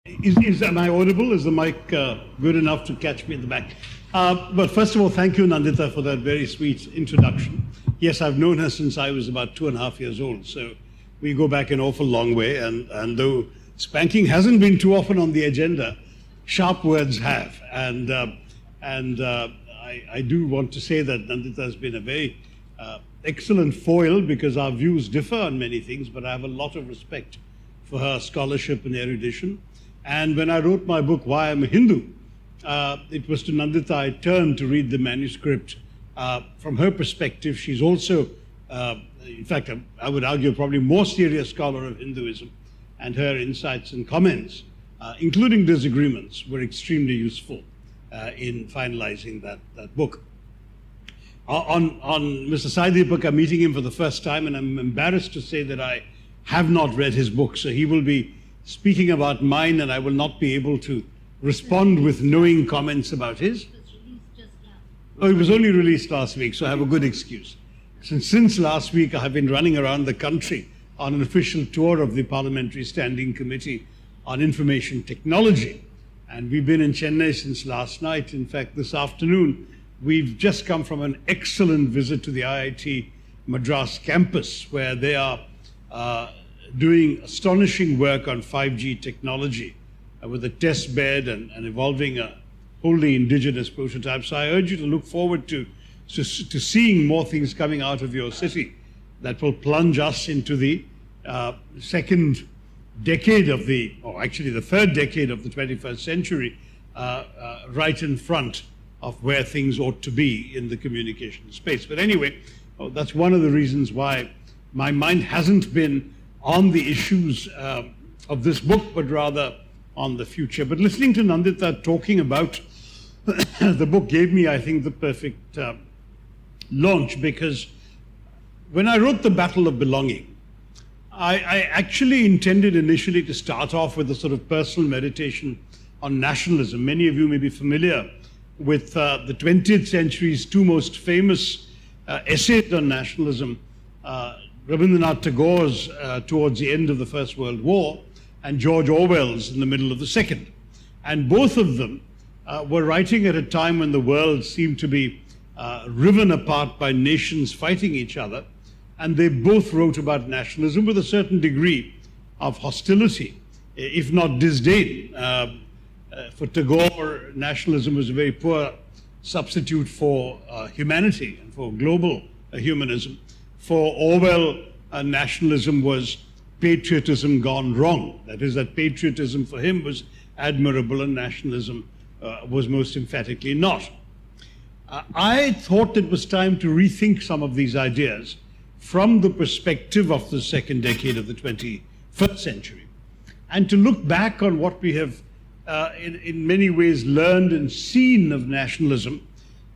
Am I audible? Is the mic good enough to catch me in the back? But first of all, thank you, Nandita, for that very sweet introduction. Yes, I've known her since I was about 2.5 years old, so we go back an awful long way. And though spanking hasn't been too often on the agenda, sharp words have. And I do want to say that Nandita has been a very excellent foil, because our views differ on many things, but I have a lot of respect for her scholarship and erudition. And when I wrote my book, Why I'm a Hindu, it was to Nandita I turned to read the manuscript from her perspective. She's also, in fact, I would argue, probably more serious scholar of Hinduism, and her insights and comments, including disagreements, were extremely useful in finalizing that book. On Mr. Sai Deepak, I'm meeting him for the first time, and I'm embarrassed to say that I have not read his book, so he will be speaking about mine, and I will not be able to respond with knowing comments about his. Oh, it was only released last week, so I have a good excuse. Since last week, I have been running around the country on an official tour of the Parliamentary Standing Committee on Information Technology, and we've been in Chennai since last night. In fact, this afternoon, we've just come from an excellent visit to the IIT Madras campus, where they are doing astonishing work on 5G technology with a test bed and evolving a wholly indigenous prototype. So I urge you to look forward to seeing more things coming out of your city that will plunge us into the second decade of actually the third decade of the 21st century, right in front of where things ought to be in the communication space. But anyway, that's one of the reasons why my mind hasn't been on the issues of this book, but rather on the future. But listening to Nandita talking about the book gave me, I think, the perfect launch, because when I wrote The Battle of Belonging, I actually intended initially to start off with a sort of personal meditation on nationalism. Many of you may be familiar with the 20th century's two most famous essays on nationalism, Rabindranath Tagore's towards the end of the First World War, and George Orwell's in the middle of the Second. And both of them were writing at a time when the world seemed to be riven apart by nations fighting each other, and they both wrote about nationalism with a certain degree of hostility, if not disdain. For Tagore, nationalism was a very poor substitute for humanity and for global humanism. For Orwell, nationalism was patriotism gone wrong. That is, that patriotism for him was admirable and nationalism was most emphatically not. I thought it was time to rethink some of these ideas from the perspective of the second decade of the 21st century, and to look back on what we have in many ways learned and seen of nationalism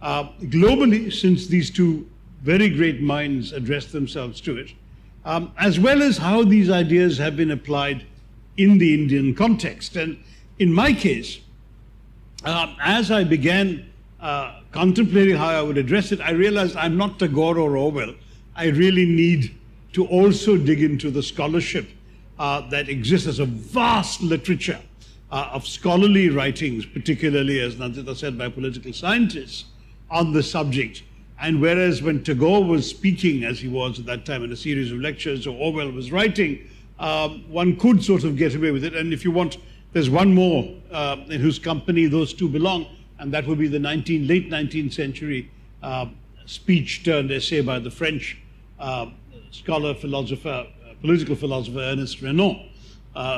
globally since these two very great minds addressed themselves to it, as well as how these ideas have been applied in the Indian context. And in my case, as I began contemplating how I would address it, I realized I'm not Tagore or Orwell. I really need to also dig into the scholarship that exists as a vast literature of scholarly writings, particularly, as Nandita said, by political scientists on the subject. And whereas when Tagore was speaking, as he was at that time in a series of lectures, or Orwell was writing, one could sort of get away with it. And if you want, there's one more in whose company those two belong, and that would be the late 19th century speech turned essay by the French scholar, philosopher, political philosopher Ernest Renan,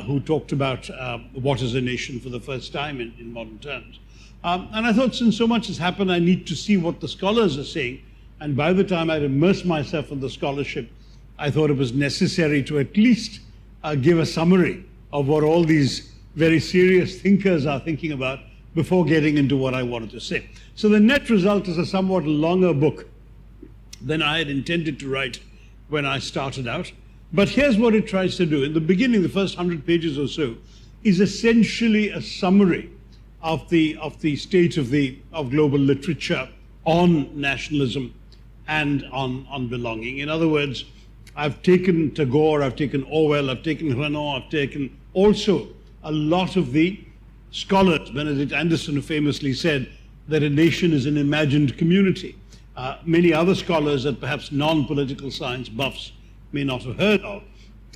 who talked about what is a nation for the first time in modern terms. And I thought, since so much has happened, I need to see what the scholars are saying. And by the time I'd immersed myself in the scholarship, I thought it was necessary to at least give a summary of what all these very serious thinkers are thinking about before getting into what I wanted to say. So the net result is a somewhat longer book than I had intended to write when I started out. But here's what it tries to do. In the beginning, the first 100 pages or so is essentially a summary of the state of global literature on nationalism and on belonging. In other words, I've taken Tagore, I've taken Orwell, I've taken Renan, I've taken also a lot of the scholars. Benedict Anderson famously said that a nation is an imagined community. Many other scholars that perhaps non-political science buffs may not have heard of.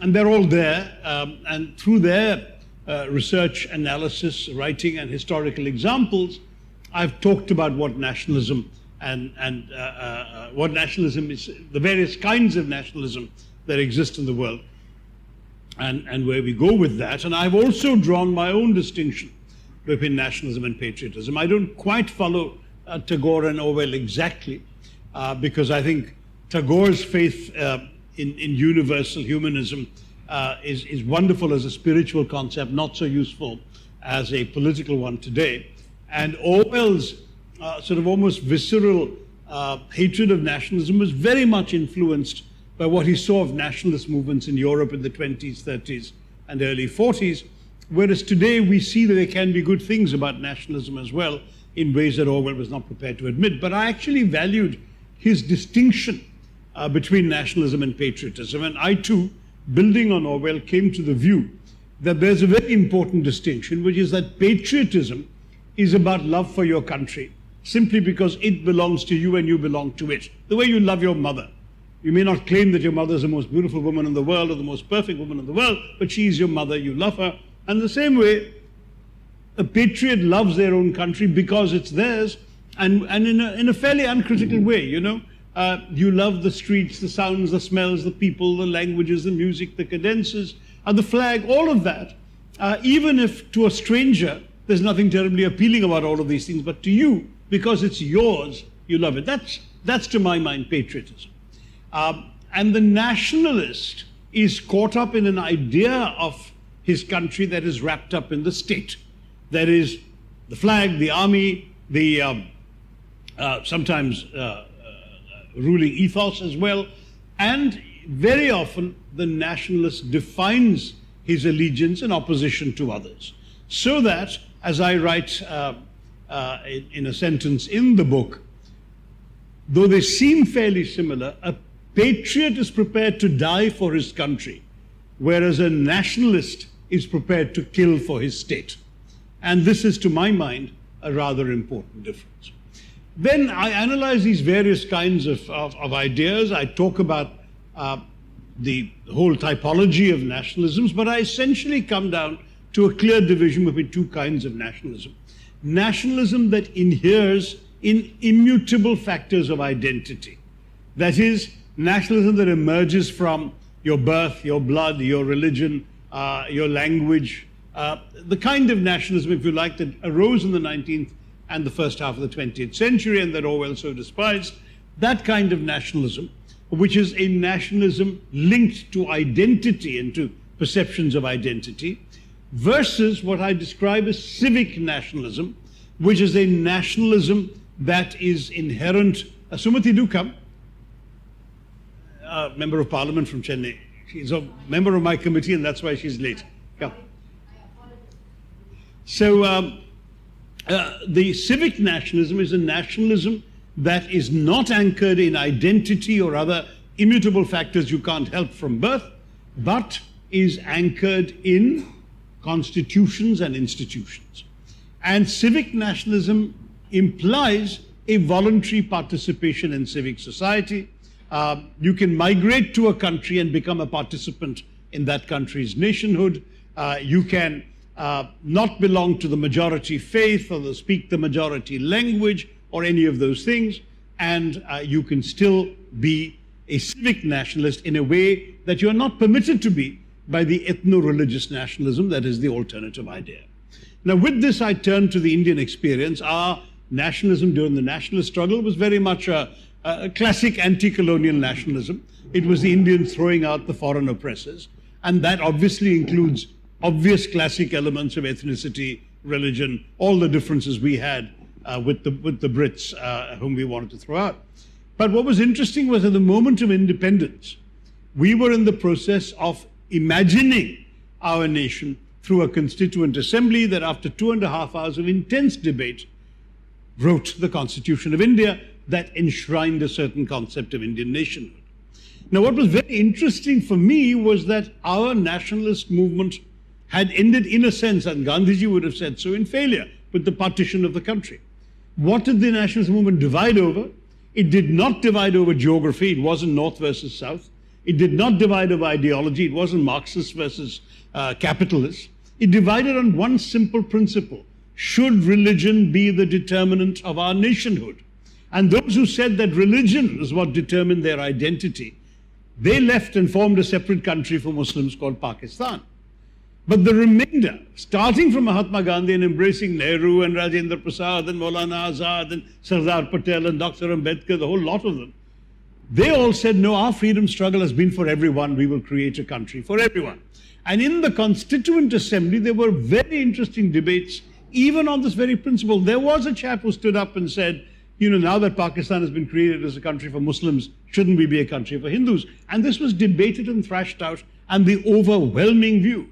And they're all there, and through their research, analysis, writing, and historical examples, I've talked about what nationalism and what nationalism is, the various kinds of nationalism that exist in the world, and where we go with that. And I've also drawn my own distinction between nationalism and patriotism. I don't quite follow Tagore and Orwell exactly, because I think Tagore's faith in universal humanism is wonderful as a spiritual concept, not so useful as a political one today. And Orwell's sort of almost visceral hatred of nationalism was very much influenced by what he saw of nationalist movements in Europe in the 20s, 30s, and early 40s, whereas today we see that there can be good things about nationalism as well, in ways that Orwell was not prepared to admit. But I actually valued his distinction between nationalism and patriotism, and I too, building on Orwell, came to the view that there's a very important distinction, which is that patriotism is about love for your country, simply because it belongs to you and you belong to it. The way you love your mother. You may not claim that your mother is the most beautiful woman in the world or the most perfect woman in the world, but she is your mother, you love her. And the same way, a patriot loves their own country because it's theirs, and in a fairly uncritical way, you know. You love the streets, the sounds, the smells, the people, the languages, the music, the cadences, the flag, all of that. Even if to a stranger, there's nothing terribly appealing about all of these things, but to you, because it's yours, you love it. That's to my mind, patriotism. And the nationalist is caught up in an idea of his country that is wrapped up in the state. That is the flag, the army, the sometimes ruling ethos as well. And very often the nationalist defines his allegiance in opposition to others. So that, as I write in a sentence in the book, though they seem fairly similar, a patriot is prepared to die for his country, whereas a nationalist is prepared to kill for his state. And this is, to my mind, a rather important difference. Then I analyze these various kinds of ideas. I talk about the whole typology of nationalisms, but I essentially come down to a clear division between two kinds of nationalism. Nationalism that inheres in immutable factors of identity. That is, nationalism that emerges from your birth, your blood, your religion, your language, the kind of nationalism, if you like, that arose in the 19th and the first half of the 20th century and that Orwell so despised, that kind of nationalism, which is a nationalism linked to identity and to perceptions of identity, versus what I describe as civic nationalism, which is a nationalism that is inherent. Sumati, do come. Member of Parliament from Chennai. She's a member of my committee and that's why she's late. Come. So the civic nationalism is a nationalism that is not anchored in identity or other immutable factors you can't help from birth, but is anchored in constitutions and institutions. And civic nationalism implies a voluntary participation in civic society. You can migrate to a country and become a participant in that country's nationhood. You can not belong to the majority faith or speak the majority language or any of those things, and you can still be a civic nationalist in a way that you are not permitted to be by the ethno-religious nationalism that is the alternative idea. Now, with this, I turn to the Indian experience. Our nationalism during the nationalist struggle was very much a classic anti-colonial nationalism. It was the Indians throwing out the foreign oppressors, and that obviously includes obvious classic elements of ethnicity, religion, all the differences we had with the Brits whom we wanted to throw out. But what was interesting was at the moment of independence, we were in the process of imagining our nation through a constituent assembly that after 2.5 hours of intense debate wrote the Constitution of India that enshrined a certain concept of Indian nationhood. Now, what was very interesting for me was that our nationalist movement had ended, in a sense, and Gandhiji would have said so, in failure with the partition of the country. What did the nationalist movement divide over? It did not divide over geography. It wasn't North versus South. It did not divide over ideology. It wasn't Marxist versus capitalist. It divided on one simple principle. Should religion be the determinant of our nationhood? And those who said that religion is what determined their identity, they left and formed a separate country for Muslims called Pakistan. But the remainder, starting from Mahatma Gandhi and embracing Nehru and Rajendra Prasad and Maulana Azad and Sardar Patel and Dr. Ambedkar, the whole lot of them, they all said, no, our freedom struggle has been for everyone. We will create a country for everyone. And in the Constituent Assembly, there were very interesting debates, even on this very principle. There was a chap who stood up and said, you know, now that Pakistan has been created as a country for Muslims, shouldn't we be a country for Hindus? And this was debated and thrashed out, and the overwhelming view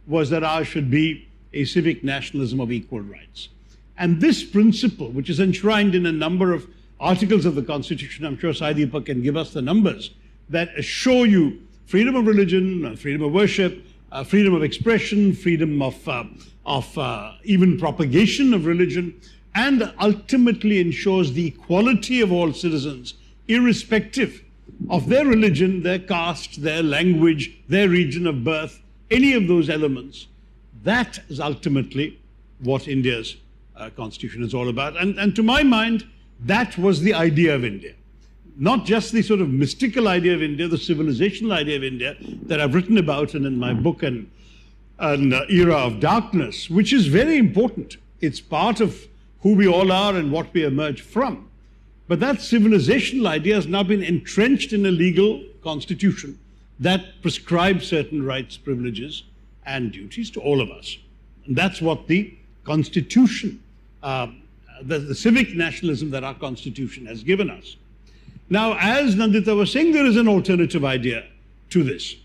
was that ours should be a civic nationalism of equal rights. And this principle, which is enshrined in a number of articles of the Constitution, I'm sure Sai Deepak can give us the numbers, that assure you freedom of religion, freedom of worship, freedom of expression, freedom of even propagation of religion, and ultimately ensures the equality of all citizens, irrespective of their religion, their caste, their language, their region of birth, any of those elements. That is ultimately what India's constitution is all about. And to my mind, that was the idea of India. Not just the sort of mystical idea of India, the civilizational idea of India that I've written about and in my book, an Era of Darkness, which is very important. It's part of who we all are and what we emerge from. But that civilizational idea has now been entrenched in a legal constitution that prescribes certain rights, privileges, and duties to all of us. And that's what the Constitution, the civic nationalism that our Constitution has given us. Now, as Nandita was saying, there is an alternative idea to this.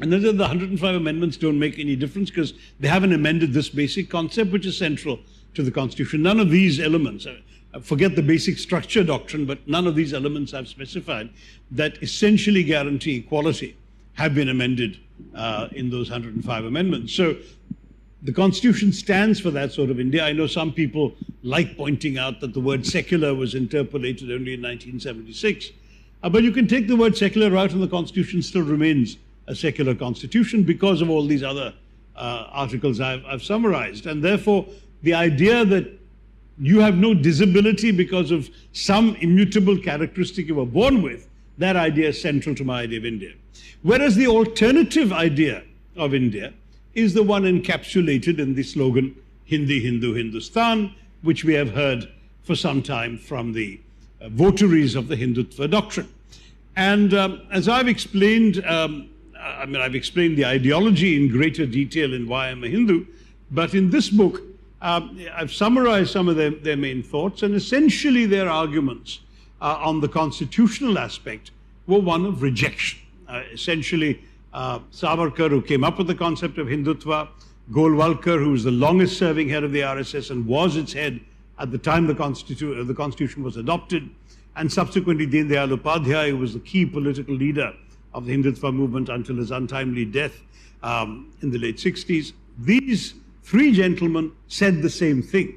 And then the 105 amendments don't make any difference because they haven't amended this basic concept, which is central to the Constitution. None of these elements, forget the basic structure doctrine, but none of these elements I've specified that essentially guarantee equality have been amended in those 105 amendments. So the Constitution stands for that sort of India. I know some people like pointing out that the word secular was interpolated only in 1976. But you can take the word secular out and the Constitution still remains a secular constitution because of all these other articles I've summarized. And therefore, the idea that you have no disability because of some immutable characteristic you were born with, that idea is central to my idea of India. Whereas the alternative idea of India is the one encapsulated in the slogan, Hindi, Hindu, Hindustan, which we have heard for some time from the votaries of the Hindutva doctrine. And as I've explained, I've explained the ideology in greater detail in Why I'm a Hindu, but in this book, I've summarized some of their main thoughts, and essentially their arguments on the constitutional aspect were one of rejection. Essentially, Savarkar, who came up with the concept of Hindutva, Golwalkar, who was the longest serving head of the RSS and was its head at the time the Constitution was adopted, and subsequently Deen Dayal Upadhyay, who was the key political leader of the Hindutva movement until his untimely death in the late 60s. These three gentlemen said the same thing,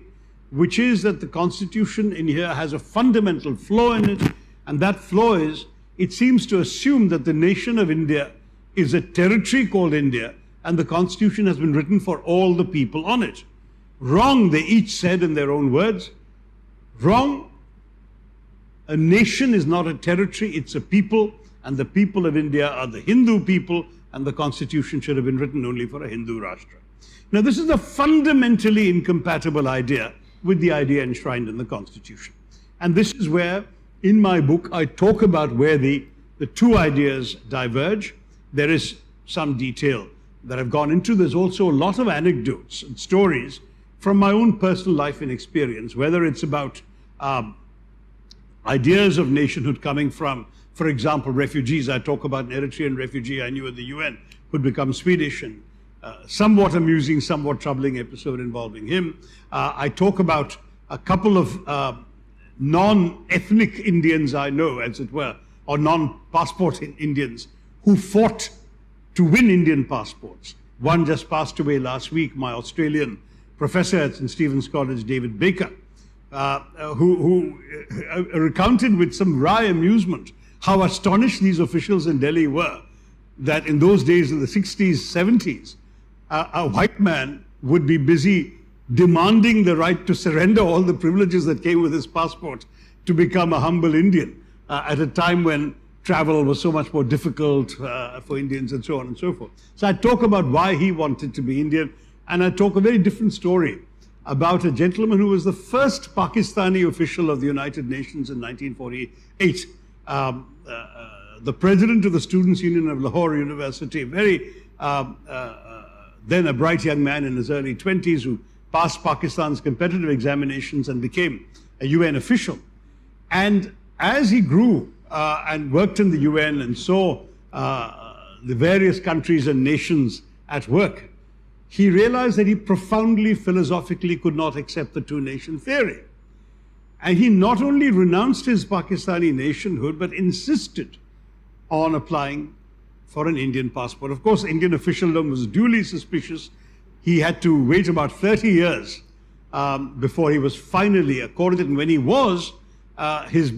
which is that the Constitution in here has a fundamental flaw in it, and that flaw is it seems to assume that the nation of India is a territory called India, and the Constitution has been written for all the people on it. Wrong, they each said in their own words. Wrong. A nation is not a territory, it's a people, and the people of India are the Hindu people, and the Constitution should have been written only for a Hindu Rashtra. Now, this is a fundamentally incompatible idea with the idea enshrined in the Constitution. And this is where, in my book, I talk about where the two ideas diverge. There is some detail that I've gone into. There's also a lot of anecdotes and stories from my own personal life and experience, whether it's about ideas of nationhood coming from, for example, refugees. I talk about an Eritrean refugee I knew at the UN who'd become Swedish, and somewhat amusing, somewhat troubling episode involving him. I talk about a couple of non-ethnic Indians I know, as it were, or non-passport Indians who fought to win Indian passports, One just passed away last week, my Australian professor at St. Stephen's College, David Baker, who recounted with some wry amusement how astonished these officials in Delhi were that in those days, in the 60s, 70s, a white man would be busy demanding the right to surrender all the privileges that came with his passport to become a humble Indian at a time when travel was so much more difficult for Indians and so on and so forth. So I talk about why he wanted to be Indian, and I talk a very different story about a gentleman who was the first Pakistani official of the United Nations in 1948, the president of the Students' Union of Lahore University, then a bright young man in his early 20s who passed Pakistan's competitive examinations and became a UN official. And as he grew and worked in the UN and saw the various countries and nations at work, he realized that he profoundly, philosophically could not accept the two-nation theory. And he not only renounced his Pakistani nationhood, but insisted on applying for an Indian passport. Of course, Indian officialdom was duly suspicious. He had to wait about 30 years before he was finally accorded. And when he was, his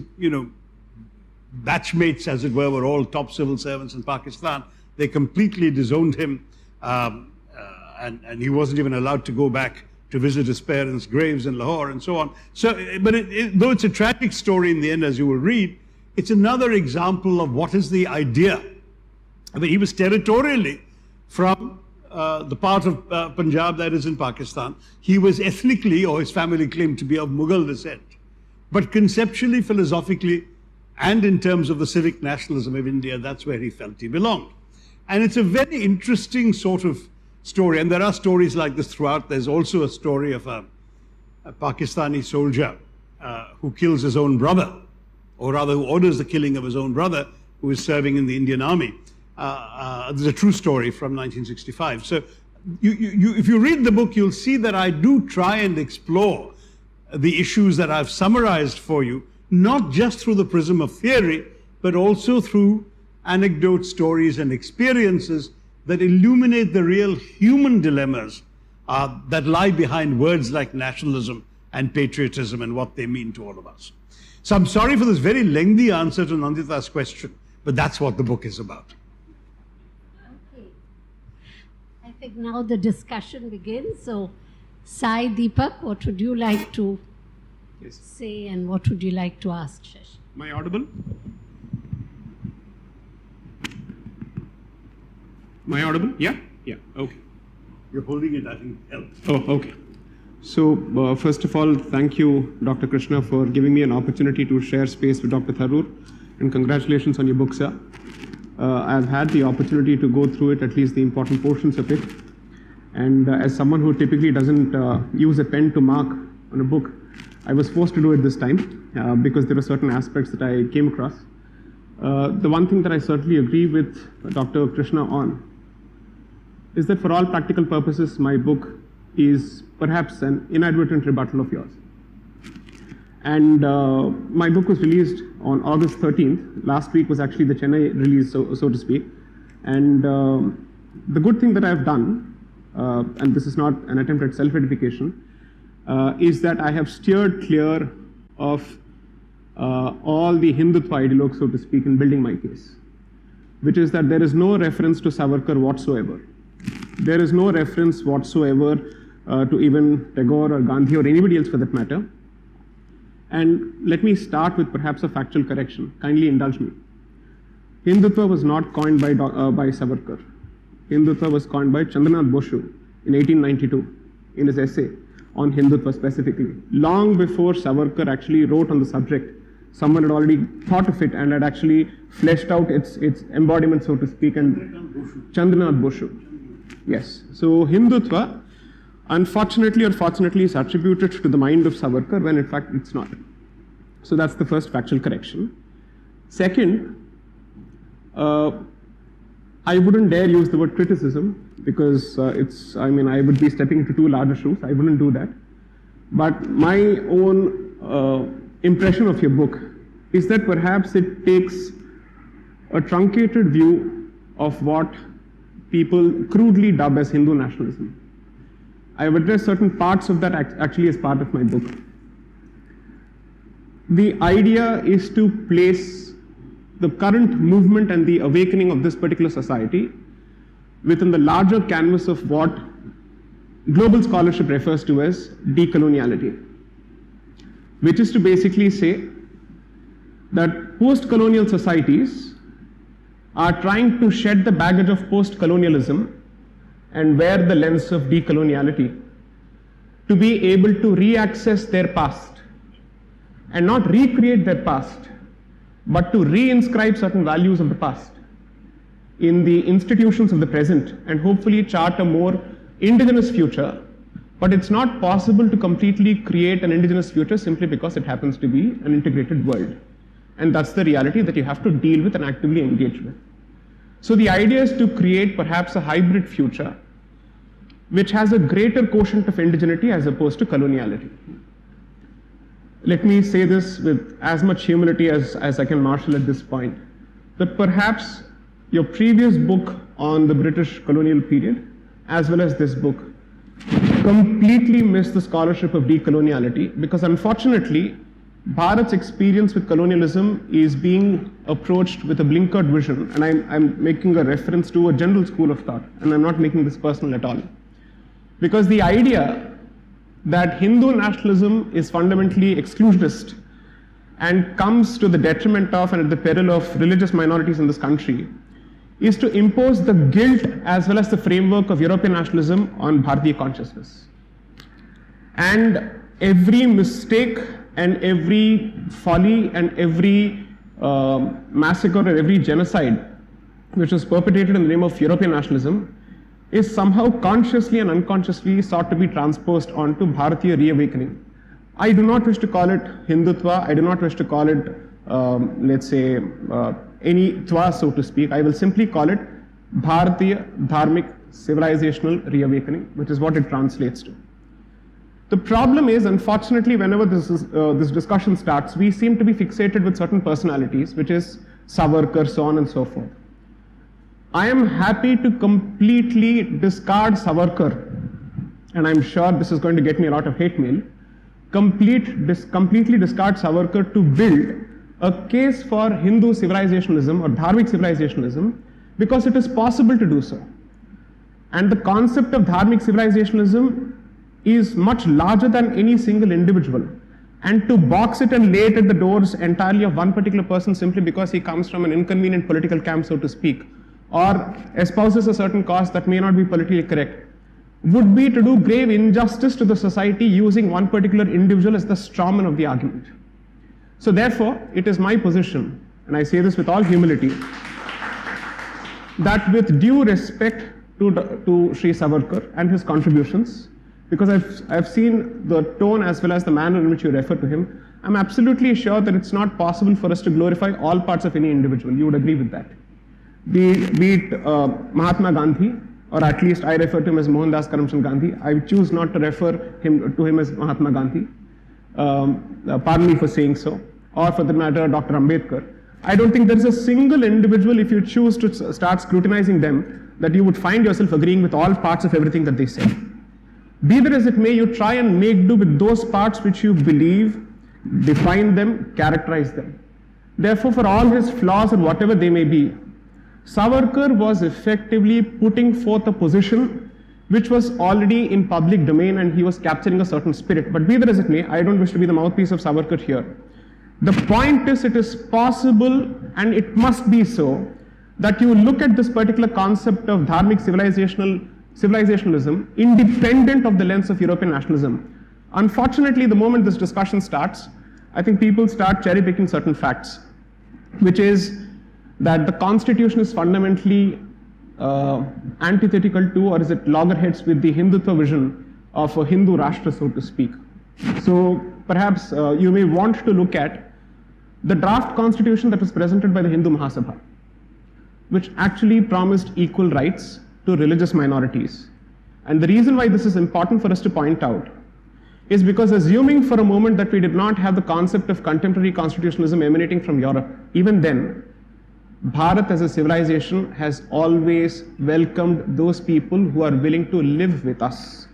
batchmates, as it were all top civil servants in Pakistan. They completely disowned him, and he wasn't even allowed to go back to visit his parents' graves in Lahore and so on. So, but though it's a tragic story in the end, as you will read, it's another example of what is the idea. I mean, he was territorially from the part of Punjab that is in Pakistan. He was ethnically, or his family claimed to be of Mughal descent. But conceptually, philosophically, and in terms of the civic nationalism of India, that's where he felt he belonged. And it's a very interesting sort of story. And there are stories like this throughout. There's also a story of a Pakistani soldier who kills his own brother, or rather who orders the killing of his own brother, who is serving in the Indian army. There's a true story from 1965. So if you read the book, you'll see that I do try and explore the issues that I've summarized for you, not just through the prism of theory, but also through anecdotes, stories, and experiences that illuminate the real human dilemmas that lie behind words like nationalism and patriotism and what they mean to all of us. So I'm sorry for this very lengthy answer to Nandita's question, but that's what the book is about. Okay. I think now the discussion begins. So, Sai Deepak, what would you like to say, and what would you like to ask Shashi? Am I audible? Am I audible? Yeah? Yeah, okay. You're holding it, I think, helps. Oh, okay. So, first of all, thank you, Dr. Krishna, for giving me an opportunity to share space with Dr. Tharoor, and congratulations on your book, sir. I've had the opportunity to go through it, at least the important portions of it. And as someone who typically doesn't use a pen to mark on a book, I was forced to do it this time because there are certain aspects that I came across. The one thing that I certainly agree with Dr. Krishna on is that for all practical purposes, my book is perhaps an inadvertent rebuttal of yours. And my book was released on August 13th. Last week was actually the Chennai release, so to speak. And the good thing that I've done, and this is not an attempt at self-edification, is that I have steered clear of all the Hindutva ideologues, so to speak, in building my case, which is that there is no reference to Savarkar whatsoever. There is no reference whatsoever to even Tagore or Gandhi or anybody else for that matter. And let me start with perhaps a factual correction. Kindly indulge me. Hindutva was not coined by Savarkar. Hindutva was coined by Chandranath Boshu in 1892 in his essay on Hindutva specifically. Long before Savarkar actually wrote on the subject, someone had already thought of it and had actually fleshed out its embodiment, so to speak, and Chandranath Boshu. Yes. So Hindutva, unfortunately or fortunately, is attributed to the mind of Savarkar when in fact it's not. So that's the first factual correction. Second, I wouldn't dare use the word criticism because I would be stepping into too large a shoes. I wouldn't do that. But my own impression of your book is that perhaps it takes a truncated view of what people crudely dub as Hindu nationalism. I have addressed certain parts of that actually as part of my book. The idea is to place the current movement and the awakening of this particular society within the larger canvas of what global scholarship refers to as decoloniality, which is to basically say that post-colonial societies are trying to shed the baggage of post-colonialism and wear the lens of decoloniality to be able to re-access their past and not recreate their past, but to re-inscribe certain values of the past in the institutions of the present and hopefully chart a more indigenous future. But it's not possible to completely create an indigenous future simply because it happens to be an integrated world. And that's the reality that you have to deal with and actively engage with. So the idea is to create perhaps a hybrid future which has a greater quotient of indigeneity as opposed to coloniality. Let me say this with as much humility as I can marshal at this point, that perhaps your previous book on the British colonial period, as well as this book, completely missed the scholarship of decoloniality, because unfortunately, Bharat's experience with colonialism is being approached with a blinkered vision, and I'm making a reference to a general school of thought, and I'm not making this personal at all. Because the idea that Hindu nationalism is fundamentally exclusionist and comes to the detriment of and at the peril of religious minorities in this country is to impose the guilt as well as the framework of European nationalism on Bharatiya consciousness. And every mistake and every folly and every massacre or every genocide which was perpetrated in the name of European nationalism is somehow consciously and unconsciously sought to be transposed onto Bharatiya reawakening. I do not wish to call it Hindutva, I do not wish to call it, let's say, any Twa, so to speak. I will simply call it Bharatiya Dharmic Civilizational Reawakening, which is what it translates to. The problem is, unfortunately, whenever this discussion starts, we seem to be fixated with certain personalities, which is Savarkar, so on and so forth. I am happy to completely discard Savarkar, and I'm sure this is going to get me a lot of hate mail, completely discard Savarkar to build a case for Hindu civilizationalism or Dharmic civilizationalism, because it is possible to do so. And the concept of Dharmic civilizationalism is much larger than any single individual. And to box it and lay it at the doors entirely of one particular person simply because he comes from an inconvenient political camp, so to speak, or espouses a certain cause that may not be politically correct, would be to do grave injustice to the society using one particular individual as the strawman of the argument. So therefore, it is my position, and I say this with all humility, that with due respect to Sri Savarkar and his contributions, because I've seen the tone as well as the manner in which you refer to him, I'm absolutely sure that it's not possible for us to glorify all parts of any individual. You would agree with that. Be it Mahatma Gandhi, or at least I refer to him as Mohandas Karamchand Gandhi. I choose not to refer to him as Mahatma Gandhi. Pardon me for saying so. Or for that matter, Dr. Ambedkar. I don't think there is a single individual, if you choose to start scrutinizing them, that you would find yourself agreeing with all parts of everything that they say. Be that as it may, you try and make do with those parts which you believe, define them, characterize them. Therefore, for all his flaws and whatever they may be, Savarkar was effectively putting forth a position which was already in public domain, and he was capturing a certain spirit. But be that as it may, I don't wish to be the mouthpiece of Savarkar here. The point is, it is possible, and it must be so, that you look at this particular concept of Dharmic civilizationalism independent of the lens of European nationalism. Unfortunately, the moment this discussion starts, I think people start cherry-picking certain facts, which is that the constitution is fundamentally antithetical to, or is it loggerheads with the Hindutva vision of a Hindu Rashtra, so to speak. So perhaps you may want to look at the draft constitution that was presented by the Hindu Mahasabha, which actually promised equal rights to religious minorities. And the reason why this is important for us to point out is because, assuming for a moment that we did not have the concept of contemporary constitutionalism emanating from Europe, even then, Bharat as a civilization has always welcomed those people who are willing to live with us.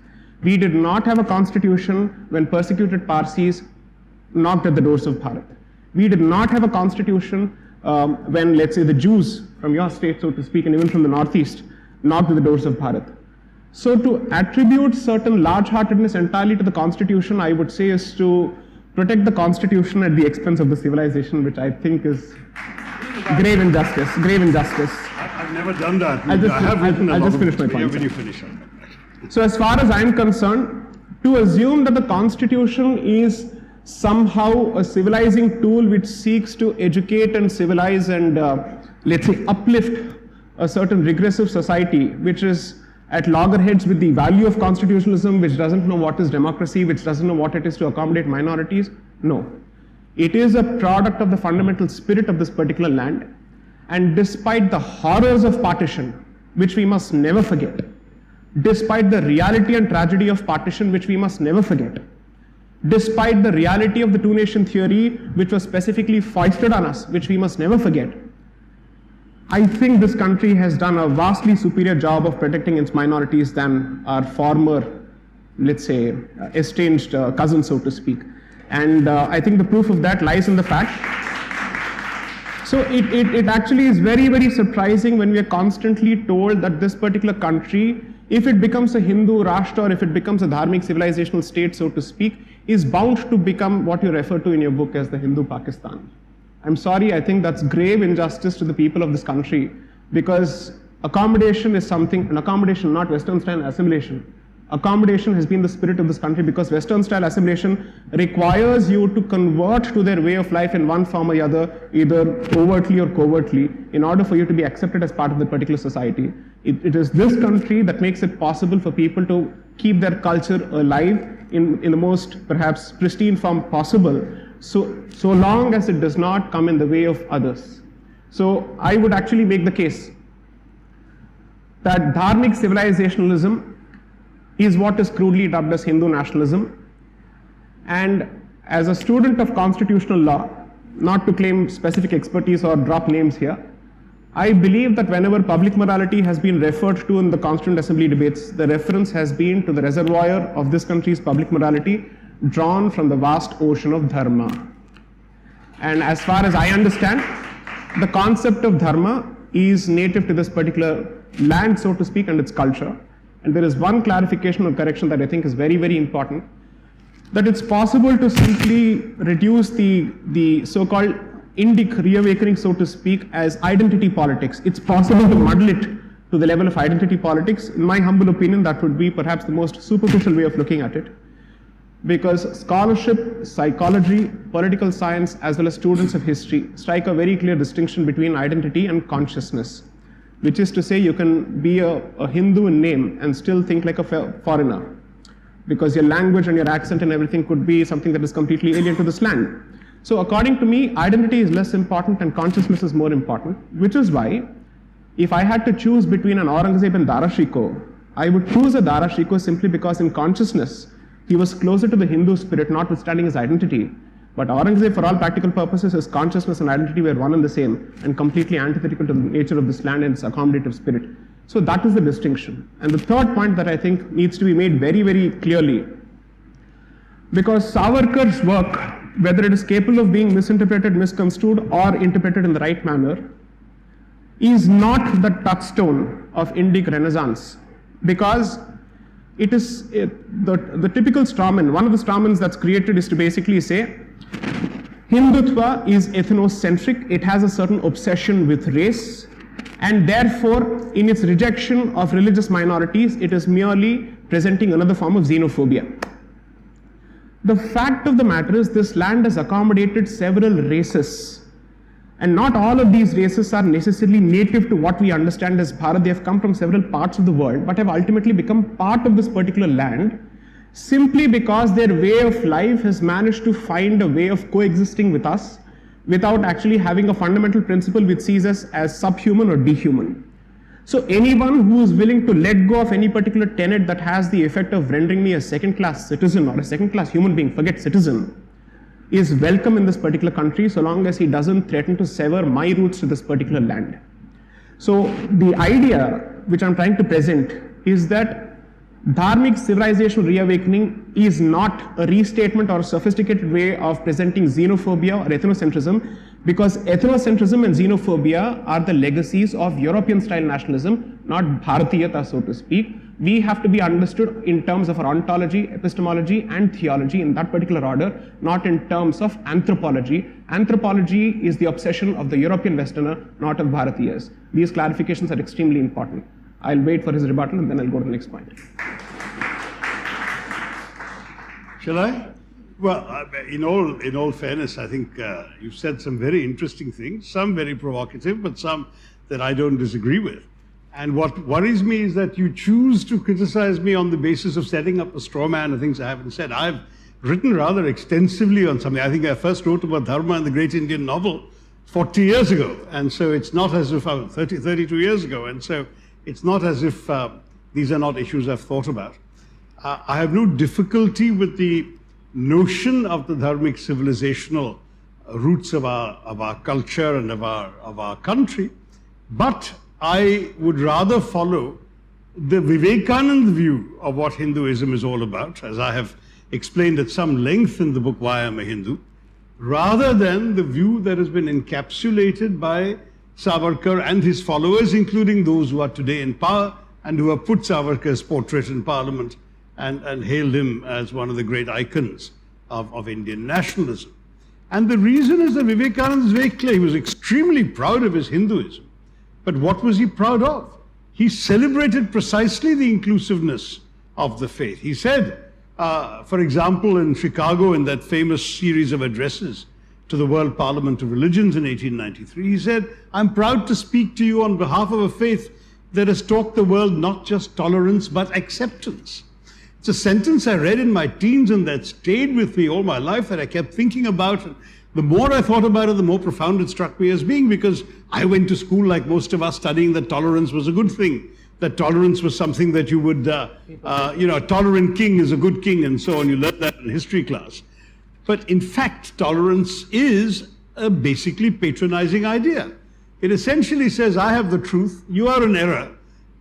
We did not have a constitution when persecuted Parsis knocked at the doors of Bharat. We did not have a constitution when, let's say, the Jews from your state, so to speak, and even from the Northeast, knocked at the doors of Bharat. So to attribute certain large-heartedness entirely to the constitution, I would say, is to protect the constitution at the expense of the civilization, which I think is grave injustice, grave injustice. I've never done that. I'll just finish my point. When you finish. So as far as I'm concerned, to assume that the constitution is somehow a civilizing tool which seeks to educate and civilize and, let's say, uplift a certain regressive society, which is at loggerheads with the value of constitutionalism, which doesn't know what is democracy, which doesn't know what it is to accommodate minorities. No. It is a product of the fundamental spirit of this particular land. And despite the horrors of partition, which we must never forget, despite the reality and tragedy of partition, which we must never forget, despite the reality of the two-nation theory, which was specifically foisted on us, which we must never forget, I think this country has done a vastly superior job of protecting its minorities than our former, let's say, estranged cousins, so to speak. And I think the proof of that lies in the fact. So it actually is very, very surprising when we are constantly told that this particular country, if it becomes a Hindu Rashtra, or if it becomes a Dharmic civilizational state, so to speak, is bound to become what you refer to in your book as the Hindu Pakistan. I'm sorry, I think that's grave injustice to the people of this country, because accommodation is something, an accommodation, not Western style assimilation. Accommodation has been the spirit of this country, because Western style assimilation requires you to convert to their way of life in one form or the other, either overtly or covertly, in order for you to be accepted as part of the particular society. It is this country that makes it possible for people to keep their culture alive in the most perhaps pristine form possible, so long as it does not come in the way of others. So I would actually make the case that Dharmic civilizationalism is what is crudely dubbed as Hindu nationalism. And as a student of constitutional law, not to claim specific expertise or drop names here, I believe that whenever public morality has been referred to in the Constituent Assembly debates, the reference has been to the reservoir of this country's public morality drawn from the vast ocean of dharma. And as far as I understand, the concept of dharma is native to this particular land, so to speak, and its culture. And there is one clarification or correction that I think is very, very important, that it's possible to simply reduce the so-called Indic reawakening, so to speak, as identity politics. It's possible to muddle it to the level of identity politics. In my humble opinion, that would be perhaps the most superficial way of looking at it. Because scholarship, psychology, political science, as well as students of history strike a very clear distinction between identity and consciousness, which is to say you can be a Hindu in name and still think like a foreigner, because your language and your accent and everything could be something that is completely alien to this land. So according to me, identity is less important and consciousness is more important, which is why if I had to choose between an Aurangzeb and Dara Shikoh, I would choose a Dara Shikoh simply because in consciousness, he was closer to the Hindu spirit, notwithstanding his identity. But Aurangzeb, for all practical purposes, his consciousness and identity were one and the same, and completely antithetical to the nature of this land and its accommodative spirit. So that is the distinction. And the third point that I think needs to be made very, very clearly, because Savarkar's work, whether it is capable of being misinterpreted, misconstrued, or interpreted in the right manner, is not the touchstone of Indic Renaissance, because it is the typical strawman. One of the strawmans that's created is to basically say Hindutva is ethnocentric, it has a certain obsession with race, and therefore in its rejection of religious minorities, it is merely presenting another form of xenophobia. The fact of the matter is this land has accommodated several races, and not all of these races are necessarily native to what we understand as Bharat. They have come from several parts of the world, but have ultimately become part of this particular land simply because their way of life has managed to find a way of coexisting with us without actually having a fundamental principle which sees us as subhuman or dehuman. So anyone who is willing to let go of any particular tenet that has the effect of rendering me a second-class citizen or a second-class human being, forget citizen, is welcome in this particular country so long as he doesn't threaten to sever my roots to this particular land. So the idea which I'm trying to present is that Dharmic civilizational reawakening is not a restatement or a sophisticated way of presenting xenophobia or ethnocentrism, because ethnocentrism and xenophobia are the legacies of European-style nationalism, not Bharatiyata, so to speak. We have to be understood in terms of our ontology, epistemology, and theology in that particular order, not in terms of anthropology. Anthropology is the obsession of the European Westerner, not of Bharatiyas. These clarifications are extremely important. I'll wait for his rebuttal and then I'll go to the next point. Shall I? Well, in all fairness, I think you've said some very interesting things, some very provocative, but some that I don't disagree with. And what worries me is that you choose to criticize me on the basis of setting up a straw man of things I haven't said. I've written rather extensively on something. I think I first wrote about Dharma in the Great Indian Novel 40 years ago. And so it's not as if, 32 years ago. And so it's not as if these are not issues I've thought about. I have no difficulty with the notion of the Dharmic civilizational roots of our culture and of our country, but I would rather follow the Vivekanand view of what Hinduism is all about, as I have explained at some length in the book Why I'm a Hindu, rather than the view that has been encapsulated by Savarkar and his followers, including those who are today in power and who have put Savarkar's portrait in Parliament and hailed him as one of the great icons of Indian nationalism. And the reason is that Vivekananda is very clear. He was extremely proud of his Hinduism. But what was he proud of? He celebrated precisely the inclusiveness of the faith. He said, for example, in Chicago, in that famous series of addresses to the World Parliament of Religions in 1893, he said, "I'm proud to speak to you on behalf of a faith that has taught the world not just tolerance, but acceptance." It's a sentence I read in my teens and that stayed with me all my life, that I kept thinking about. And the more I thought about it, the more profound it struck me as being, because I went to school like most of us studying that tolerance was a good thing, that tolerance was something that you would, a tolerant king is a good king and so on. You learned that in history class. But in fact, tolerance is a basically patronizing idea. It essentially says, I have the truth, you are in error,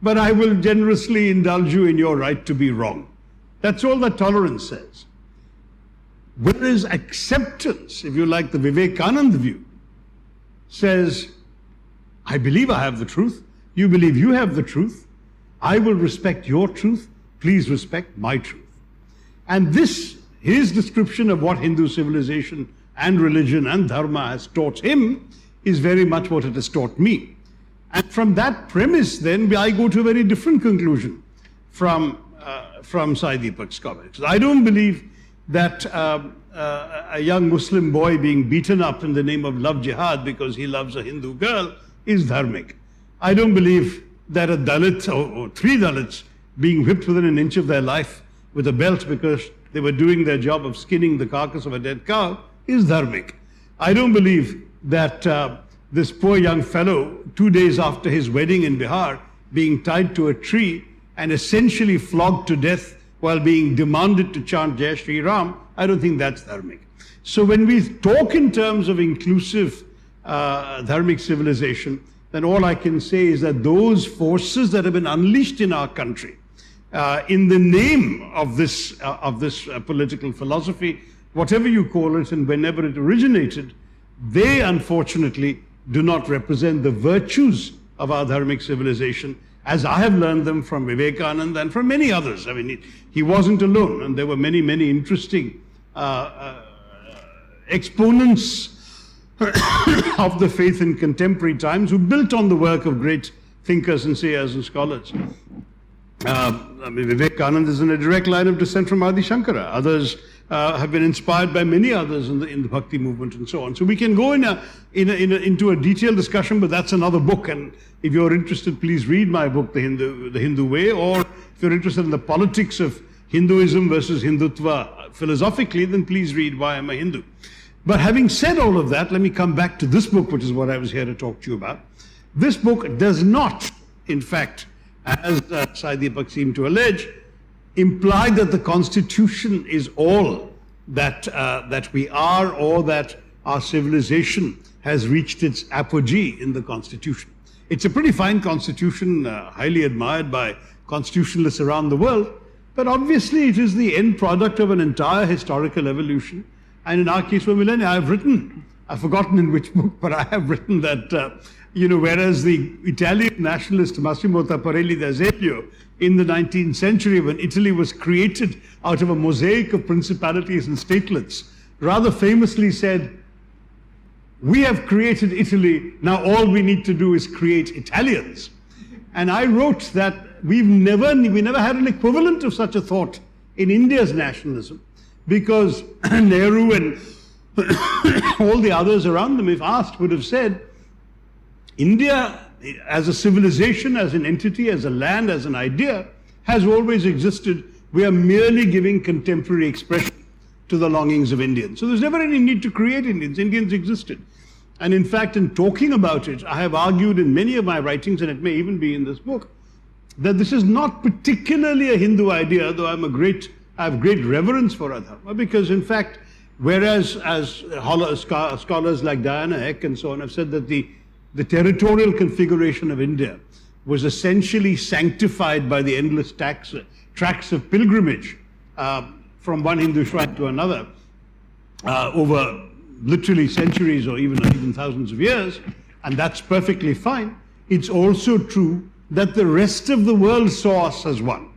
but I will generously indulge you in your right to be wrong. That's all that tolerance says. Whereas acceptance, if you like, the Vivekanand view, says, I believe I have the truth, you believe you have the truth, I will respect your truth, please respect my truth. And this, his description of what Hindu civilization and religion and dharma has taught him, is very much what it has taught me. And from that premise, then, I go to a very different conclusion from Sai Deepak's comments. I don't believe that a young Muslim boy being beaten up in the name of love jihad because he loves a Hindu girl is dharmic. I don't believe that a Dalit or three Dalits being whipped within an inch of their life with a belt because they were doing their job of skinning the carcass of a dead cow is dharmic. I don't believe that this poor young fellow, 2 days after his wedding in Bihar, being tied to a tree and essentially flogged to death while being demanded to chant Jai Shri Ram, I don't think that's dharmic. So when we talk in terms of inclusive dharmic civilization, then all I can say is that those forces that have been unleashed in our country in the name of this political philosophy, whatever you call it and whenever it originated, they unfortunately do not represent the virtues of our dharmic civilization as I have learned them from Vivekananda and from many others. I mean, he wasn't alone, and there were many, many interesting exponents of the faith in contemporary times who built on the work of great thinkers and sayers and scholars. Vivekananda is in a direct line of descent from Adi Shankara. Others have been inspired by many others in the Bhakti movement and so on. So we can go into a detailed discussion, but that's another book. And if you're interested, please read my book, The Hindu Way, or if you're interested in the politics of Hinduism versus Hindutva philosophically, then please read Why I'm a Hindu. But having said all of that, let me come back to this book, which is what I was here to talk to you about. This book does not, in fact, as Sai Deepak seemed to allege, imply that the Constitution is all that we are, or that our civilization has reached its apogee in the Constitution. It's a pretty fine Constitution, highly admired by constitutionalists around the world, but obviously it is the end product of an entire historical evolution. And in our case for millennia, I've forgotten in which book, but I have written that, whereas the Italian nationalist Massimo Tapparelli d'Azeglio in the 19th century, when Italy was created out of a mosaic of principalities and statelets, rather famously said, "We have created Italy, now all we need to do is create Italians." And I wrote that we never had an equivalent of such a thought in India's nationalism, because Nehru and all the others around them, if asked, would have said, India as a civilization, as an entity, as a land, as an idea, has always existed. We are merely giving contemporary expression to the longings of Indians. So there's never any need to create Indians. Indians existed. And in fact, in talking about it, I have argued in many of my writings, and it may even be in this book, that this is not particularly a Hindu idea, though I have great reverence for Adharma, because in fact, whereas as scholars like Diana Eck and so on have said that the territorial configuration of India was essentially sanctified by the endless tracts of pilgrimage from one Hindu shrine to another over literally centuries or even thousands of years, and that's perfectly fine. It's also true that the rest of the world saw us as one,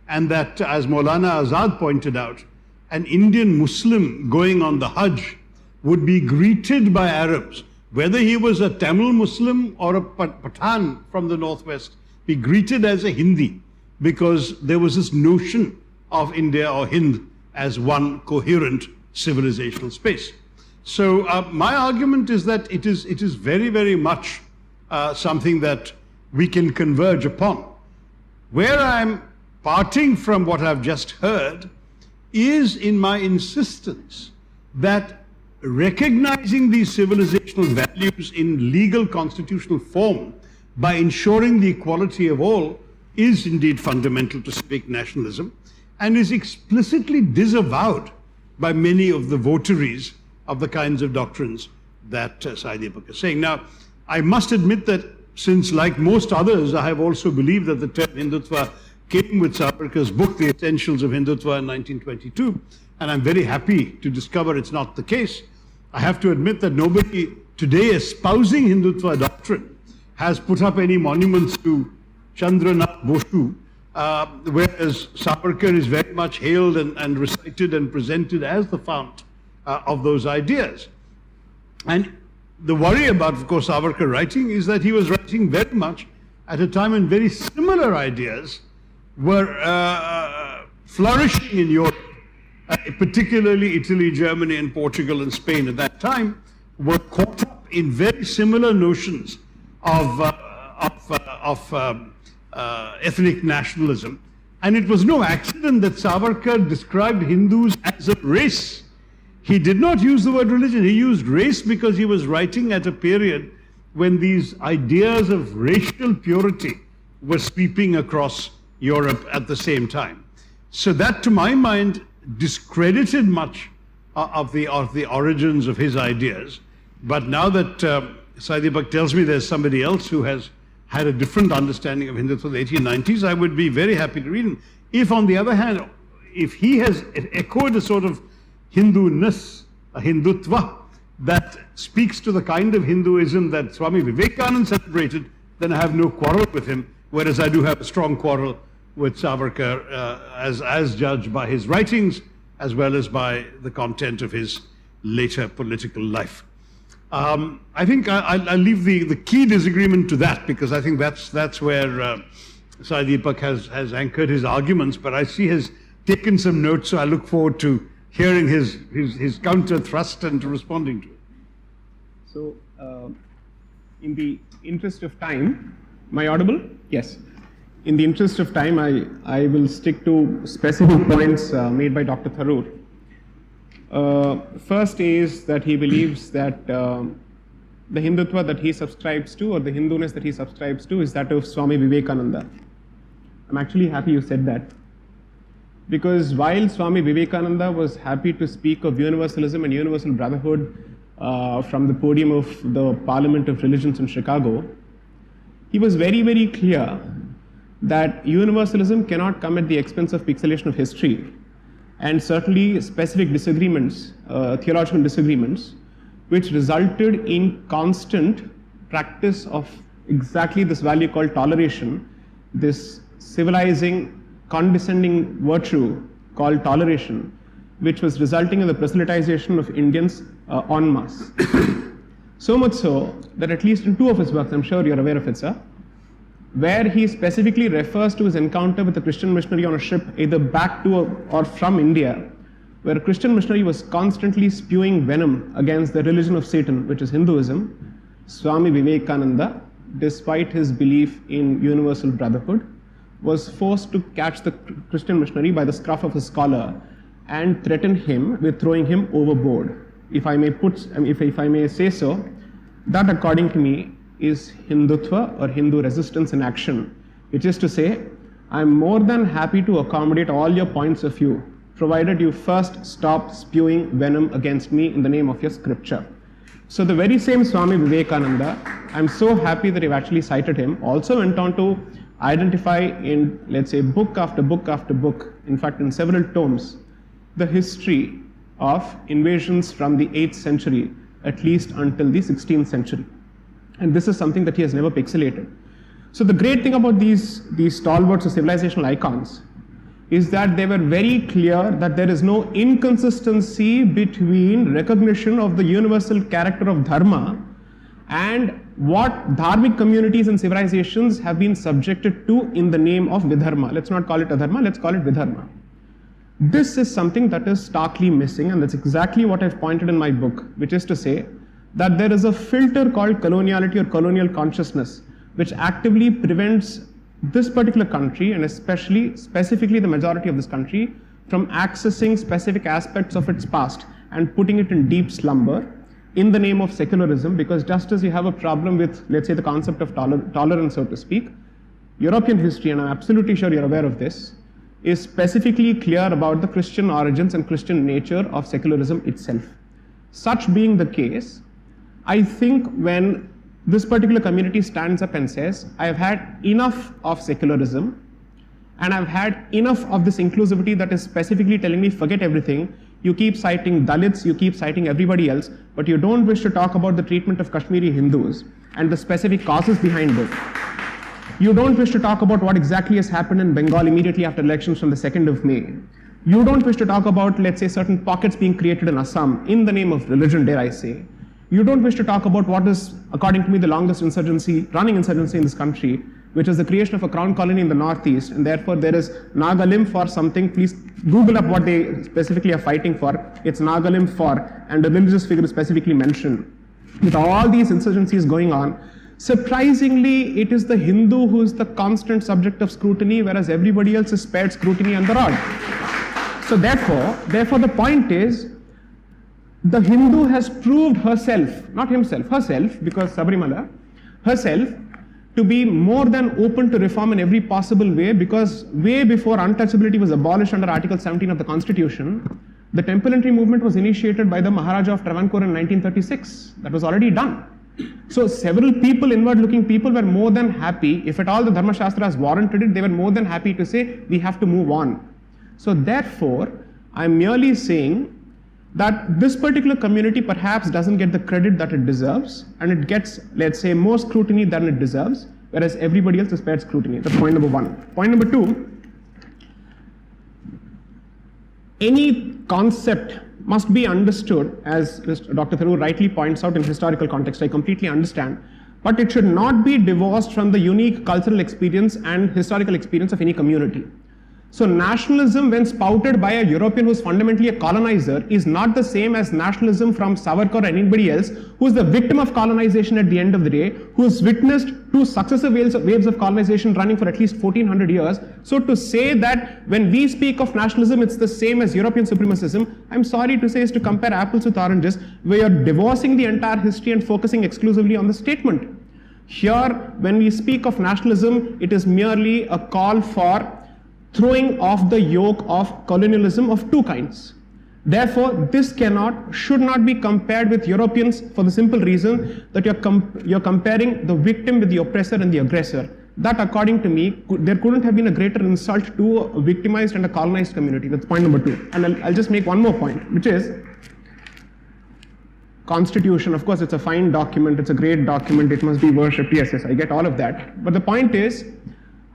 and that, as Maulana Azad pointed out, an Indian Muslim going on the Hajj would be greeted by Arabs, whether he was a Tamil Muslim or a Pathan from the northwest, be greeted as a Hindi, because there was this notion of India or Hind as one coherent civilizational space. So my argument is that it is very, very much something that we can converge upon. Where I'm parting from what I've just heard is in my insistence that recognizing these civilizational values in legal constitutional form by ensuring the equality of all is indeed fundamental to civic nationalism, and is explicitly disavowed by many of the votaries of the kinds of doctrines that Sai Deepak is saying. Now, I must admit that since, like most others, I have also believed that the term Hindutva came with Savarkar's book, The Essentials of Hindutva, in 1922, and I'm very happy to discover it's not the case. I have to admit that nobody today espousing Hindutva doctrine has put up any monuments to Chandranath Boshu, whereas Savarkar is very much hailed and recited and presented as the fount of those ideas. And the worry about, of course, Savarkar writing is that he was writing very much at a time when very similar ideas were flourishing in Europe, particularly Italy, Germany, and Portugal and Spain at that time were caught up in very similar notions of ethnic nationalism. And it was no accident that Savarkar described Hindus as a race. He did not use the word religion, he used race because he was writing at a period when these ideas of racial purity were sweeping across Europe at the same time. So that, to my mind, discredited much of the origins of his ideas. But now that Sai Deepak tells me there's somebody else who has had a different understanding of Hindutva in the 1890s, I would be very happy to read him. If, on the other hand, if he has echoed a sort of Hindu-ness, a Hindutva, that speaks to the kind of Hinduism that Swami Vivekanand celebrated, then I have no quarrel with him, whereas I do have a strong quarrel with Savarkar as judged by his writings as well as by the content of his later political life. I think I'll leave the key disagreement to that, because I think that's where Sai Deepak has anchored his arguments, but I see he has taken some notes, so I look forward to hearing his counter thrust and to responding to it. So, in the interest of time, am I audible? Yes. In the interest of time, I will stick to specific points made by Dr. Tharoor. First is that he believes that the Hindutva that he subscribes to, or the Hinduness that he subscribes to, is that of Swami Vivekananda. I'm actually happy you said that. because while Swami Vivekananda was happy to speak of universalism and universal brotherhood from the podium of the Parliament of Religions in Chicago, he was very, very clear that universalism cannot come at the expense of pixelation of history, and certainly specific disagreements, theological disagreements, which resulted in constant practice of exactly this value called toleration, this civilizing, condescending virtue called toleration, which was resulting in the proselytization of Indians en masse. So much so that at least in two of his works, I'm sure you're aware of it, sir, where he specifically refers to his encounter with a Christian missionary on a ship either back to or from India, where a Christian missionary was constantly spewing venom against the religion of Satan, which is Hinduism. Swami Vivekananda, despite his belief in universal brotherhood, was forced to catch the Christian missionary by the scruff of his collar and threaten him with throwing him overboard. If I may say so, that according to me is Hindutva or Hindu resistance in action, which is to say, I'm more than happy to accommodate all your points of view, provided you first stop spewing venom against me in the name of your scripture. So the very same Swami Vivekananda, I'm so happy that you've actually cited him, also went on to identify in, let's say, book after book after book, in fact in several tomes, the history of invasions from the 8th century, at least until the 16th century. And this is something that he has never pixelated. So the great thing about these stalwarts or civilizational icons is that they were very clear that there is no inconsistency between recognition of the universal character of dharma and what dharmic communities and civilizations have been subjected to in the name of vidharma. Let's not call it adharma, let's call it vidharma. This is something that is starkly missing, and that's exactly what I've pointed in my book, which is to say that there is a filter called coloniality or colonial consciousness, which actively prevents this particular country, and specifically the majority of this country, from accessing specific aspects of its past and putting it in deep slumber in the name of secularism, because just as you have a problem with, let's say, the concept of tolerance, so to speak, European history, and I'm absolutely sure you're aware of this, is specifically clear about the Christian origins and Christian nature of secularism itself. Such being the case, I think when this particular community stands up and says, I have had enough of secularism, and I've had enough of this inclusivity that is specifically telling me forget everything, you keep citing Dalits, you keep citing everybody else, but you don't wish to talk about the treatment of Kashmiri Hindus and the specific causes behind it. You don't wish to talk about what exactly has happened in Bengal immediately after elections from the 2nd of May. You don't wish to talk about, let's say, certain pockets being created in Assam in the name of religion, dare I say. You don't wish to talk about what is, according to me, the longest running insurgency in this country, which is the creation of a crown colony in the northeast, and therefore there is Nagalim for something. Please Google up what they specifically are fighting for. It's Nagalim for, and a religious figure is specifically mentioned. With all these insurgencies going on, surprisingly, it is the Hindu who is the constant subject of scrutiny, whereas everybody else is spared scrutiny and the rod. So therefore the point is, the Hindu has proved herself, not himself, herself, because Sabrimala, herself, to be more than open to reform in every possible way, because way before untouchability was abolished under Article 17 of the Constitution, the temple entry movement was initiated by the Maharaja of Travancore in 1936. That was already done. So several people, inward-looking people, were more than happy, if at all the Dharma Shastras warranted it, they were more than happy to say, we have to move on. So therefore, I'm merely saying that this particular community perhaps doesn't get the credit that it deserves, and it gets, let's say, more scrutiny than it deserves, whereas everybody else is spared scrutiny. That's point number one. Point number two, any concept must be understood, as Dr. Tharoor rightly points out, in historical context. I completely understand, but it should not be divorced from the unique cultural experience and historical experience of any community. So nationalism, when spouted by a European who is fundamentally a colonizer, is not the same as nationalism from Savarkar or anybody else who is the victim of colonization at the end of the day, who has witnessed two successive waves of colonization running for at least 1400 years. So to say that when we speak of nationalism, it's the same as European supremacism, I'm sorry to say, is to compare apples with oranges, where you're divorcing the entire history and focusing exclusively on the statement. Here, when we speak of nationalism, it is merely a call for throwing off the yoke of colonialism of two kinds. Therefore, this should not be compared with Europeans for the simple reason that you're comparing the victim with the oppressor and the aggressor. That, according to me, there couldn't have been a greater insult to a victimized and a colonized community. That's point number 2. And I'll just make one more point, which is Constitution. Of course, it's a fine document. It's a great document. It must be worshipped. Yes, I get all of that. But the point is,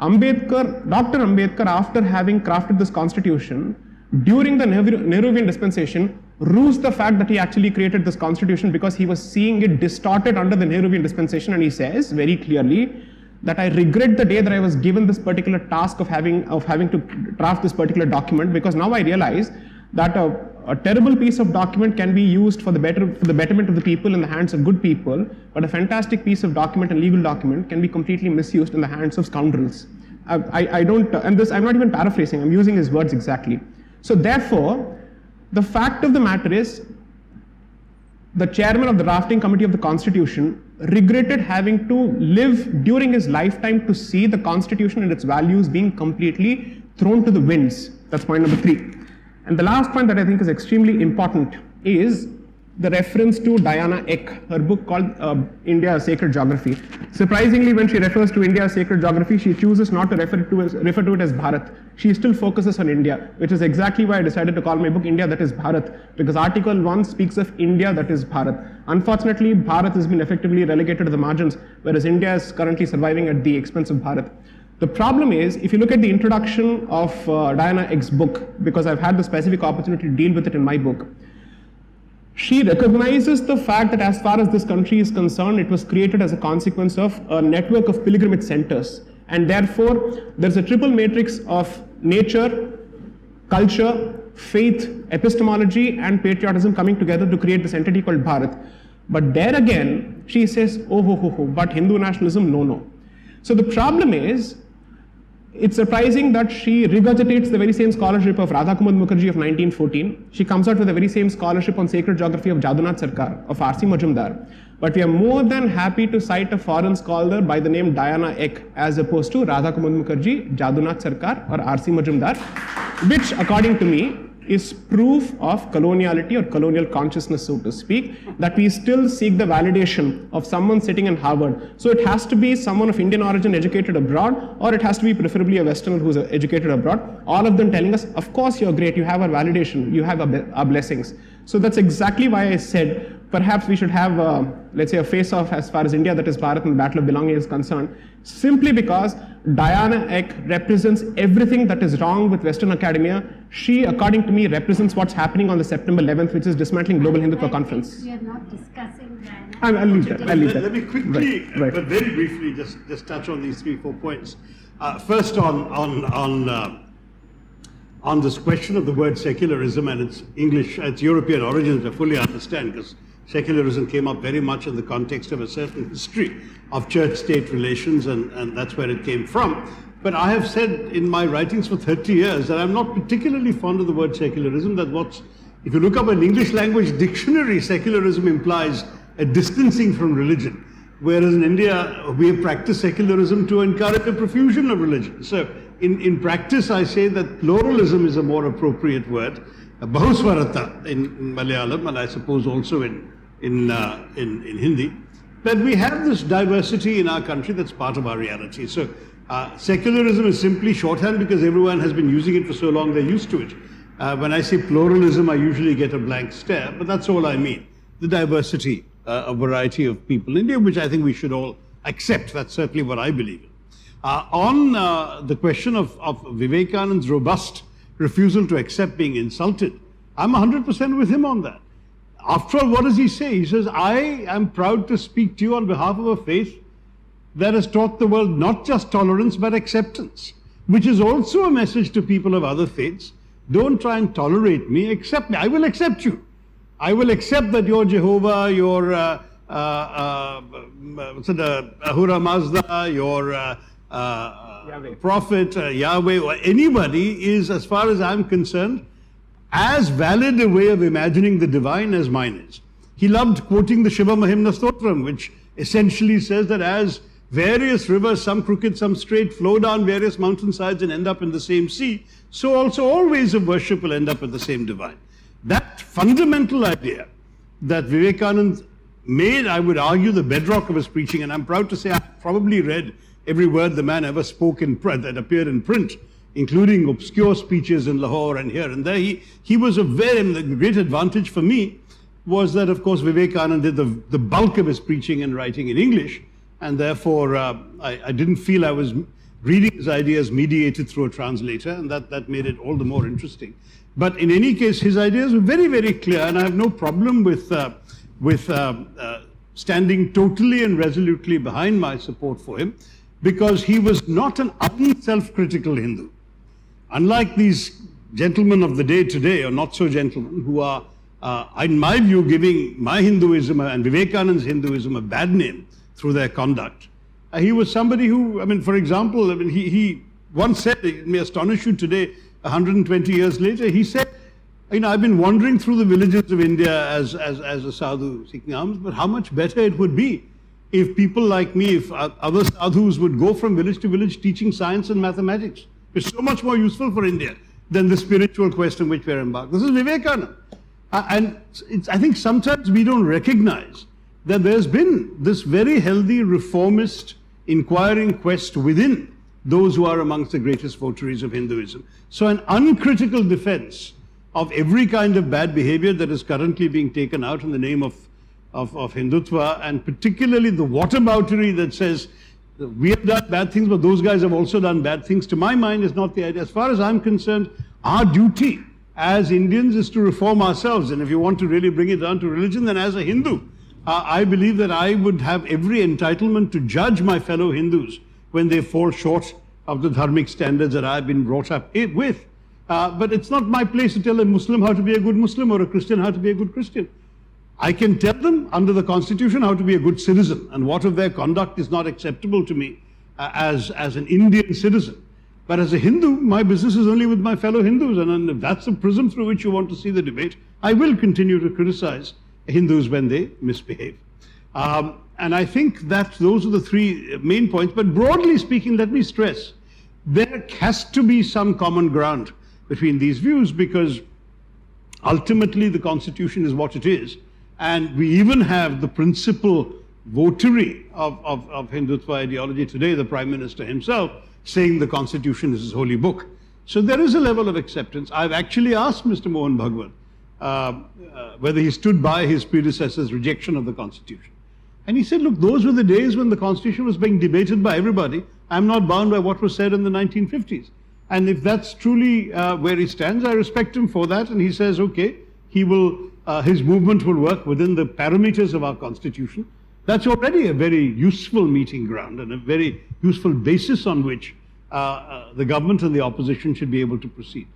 Dr. Ambedkar, after having crafted this Constitution, during the Nehruvian dispensation, rues the fact that he actually created this Constitution because he was seeing it distorted under the Nehruvian dispensation, and he says very clearly that I regret the day that I was given this particular task of having to draft this particular document, because now I realize that a terrible piece of document can be used for the betterment of the people in the hands of good people, but a fantastic piece of document and legal document can be completely misused in the hands of scoundrels. I don't, and this I'm not even paraphrasing, I'm using his words exactly. So therefore, the fact of the matter is, the chairman of the drafting committee of the Constitution regretted having to live during his lifetime to see the Constitution and its values being completely thrown to the winds. That's point number 3. And the last point that I think is extremely important is the reference to Diana Eck, her book called India, a Sacred Geography. Surprisingly, when she refers to India, a Sacred Geography, she chooses not to refer to it as Bharat. She still focuses on India, which is exactly why I decided to call my book India, that is Bharat, because Article 1 speaks of India, that is Bharat. Unfortunately, Bharat has been effectively relegated to the margins, whereas India is currently surviving at the expense of Bharat. The problem is, if you look at the introduction of Diana Eck's book, because I've had the specific opportunity to deal with it in my book, she recognizes the fact that as far as this country is concerned, it was created as a consequence of a network of pilgrimage centers. And therefore, there's a triple matrix of nature, culture, faith, epistemology, and patriotism coming together to create this entity called Bharat. But there again, she says, but Hindu nationalism, no. So the problem is, it's surprising that she regurgitates the very same scholarship of Radhakumar Mukherjee of 1914. She comes out with the very same scholarship on sacred geography of Jadunath Sarkar, of R.C. Majumdar. But we are more than happy to cite a foreign scholar by the name Diana Eck as opposed to Radhakumar Mukherjee, Jadunath Sarkar, or R.C. Majumdar, which, according to me, is proof of coloniality or colonial consciousness, so to speak, that we still seek the validation of someone sitting in Harvard. So it has to be someone of Indian origin educated abroad, or it has to be preferably a Westerner who's educated abroad, all of them telling us, of course you're great, you have our validation, you have our blessings. So that's exactly why I said, perhaps we should have, let's say, a face-off as far as India, that is Bharat, and the Battle of Belonging is concerned, simply because Diana Eck represents everything that is wrong with Western academia. She, according to me, represents what's happening on the September 11th, which is dismantling Global Hindutva Conference. We are not discussing Diana. I'll leave that. Let me quickly, right. but very briefly, just touch on these 3-4 points. First, on this question of the word secularism and its English, its European origins, I fully understand, because secularism came up very much in the context of a certain history of church-state relations, and that's where it came from. But I have said in my writings for 30 years that I'm not particularly fond of the word secularism. If you look up an English language dictionary, secularism implies a distancing from religion, whereas in India, we have practiced secularism to encourage a profusion of religion. So in practice, I say that pluralism is a more appropriate word, Bahuswarata in Malayalam, and I suppose also in Hindi, that we have this diversity in our country that's part of our reality. So secularism is simply shorthand because everyone has been using it for so long, they're used to it. When I say pluralism, I usually get a blank stare, but that's all I mean. The diversity, a variety of people in India, which I think we should all accept. That's certainly what I believe in. On the question of Vivekanand's robust refusal to accept being insulted, I'm 100% with him on that. After all, what does he say? He says, I am proud to speak to you on behalf of a faith that has taught the world not just tolerance but acceptance, which is also a message to people of other faiths. Don't try and tolerate me, accept me. I will accept you. I will accept that you're Jehovah, you're Ahura Mazda, your prophet, Yahweh, or anybody is, as far as I'm concerned, as valid a way of imagining the divine as mine is. He loved quoting the Shiva Mahimna Stotram, which essentially says that as various rivers, some crooked, some straight, flow down various mountainsides and end up in the same sea, so also all ways of worship will end up at the same divine. That fundamental idea that Vivekanand made, I would argue, the bedrock of his preaching, and I'm proud to say I've probably read every word the man ever spoke in print, that appeared in print, including obscure speeches in Lahore and here and there. He was a the great advantage for me was that, of course, Vivekanand did the bulk of his preaching and writing in English, and therefore I didn't feel I was reading his ideas mediated through a translator, and that made it all the more interesting. But in any case, his ideas were very, very clear, and I have no problem with standing totally and resolutely behind my support for him, because he was not an unself-critical Hindu. Unlike these gentlemen of the day today, or not so gentlemen, who are, in my view, giving my Hinduism and Vivekanand's Hinduism a bad name through their conduct. He was somebody who, I mean, for example, he once said, it may astonish you today, 120 years later, he said, I've been wandering through the villages of India as a sadhu seeking alms, but how much better it would be if people like me, if other sadhus would go from village to village teaching science and mathematics. It's so much more useful for India than the spiritual quest in which we're embarked. This is Vivekananda. And I think sometimes we don't recognize that there's been this very healthy reformist inquiring quest within those who are amongst the greatest votaries of Hinduism. So an uncritical defense of every kind of bad behavior that is currently being taken out in the name of Hindutva, and particularly the whataboutery that says we have done bad things, but those guys have also done bad things, to my mind is not the idea. As far as I'm concerned, our duty as Indians is to reform ourselves. And if you want to really bring it down to religion, then as a Hindu, I believe that I would have every entitlement to judge my fellow Hindus when they fall short of the dharmic standards that I've been brought up with. But it's not my place to tell a Muslim how to be a good Muslim or a Christian how to be a good Christian. I can tell them under the Constitution how to be a good citizen, and what of their conduct is not acceptable to me as an Indian citizen. But as a Hindu, my business is only with my fellow Hindus, and if that's the prism through which you want to see the debate, I will continue to criticize Hindus when they misbehave. And I think that those are the three main points. But broadly speaking, let me stress, there has to be some common ground between these views, because ultimately the Constitution is what it is. And we even have the principal votary of Hindutva ideology today, the Prime Minister himself, saying the Constitution is his holy book. So there is a level of acceptance. I've actually asked Mr. Mohan Bhagwat whether he stood by his predecessor's rejection of the Constitution. And he said, look, those were the days when the Constitution was being debated by everybody. I'm not bound by what was said in the 1950s. And if that's truly where he stands, I respect him for that. And he says, okay, he will, his movement will work within the parameters of our Constitution. That's already a very useful meeting ground and a very useful basis on which the government and the opposition should be able to proceed.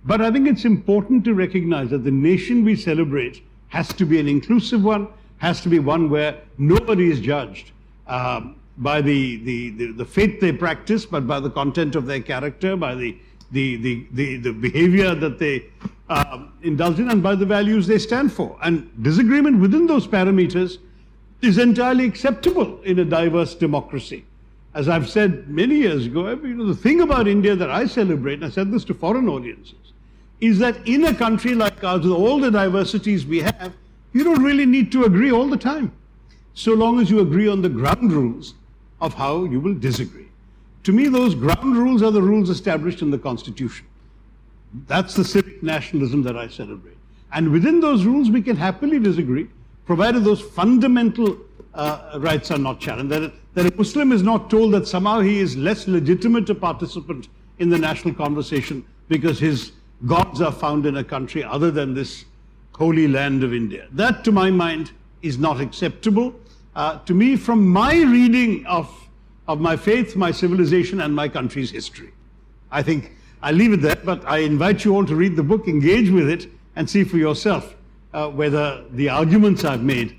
But I think it's important to recognize that the nation we celebrate has to be an inclusive one, has to be one where nobody is judged by the faith they practice, but by the content of their character, by the behavior that they indulge in, and by the values they stand for. And disagreement within those parameters is entirely acceptable in a diverse democracy. As I've said many years ago, the thing about India that I celebrate, and I said this to foreign audiences, is that in a country like ours, with all the diversities we have, you don't really need to agree all the time, so long as you agree on the ground rules of how you will disagree. To me, those ground rules are the rules established in the Constitution. That's the civic nationalism that I celebrate. And within those rules, we can happily disagree, provided those fundamental rights are not challenged. That a Muslim is not told that somehow he is less legitimate a participant in the national conversation because his gods are found in a country other than this holy land of India. That, to my mind, is not acceptable. To me, from my reading of my faith, my civilization, and my country's history. I think I'll leave it there, but I invite you all to read the book, engage with it, and see for yourself whether the arguments I've made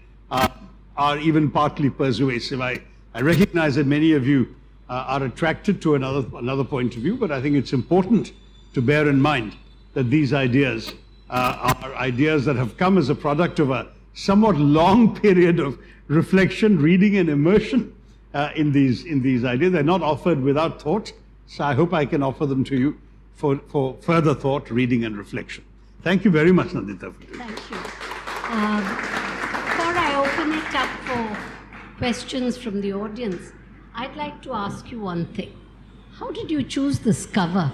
are even partly persuasive. I recognize that many of you are attracted to another point of view, but I think it's important to bear in mind that these ideas are ideas that have come as a product of a somewhat long period of reflection, reading, and immersion in these ideas. They're not offered without thought, so I hope I can offer them to you for further thought, reading, and reflection. Thank you very much, Nandita. Thank you. Before I open it up for questions from the audience, I'd like to ask you one thing. How did you choose this cover?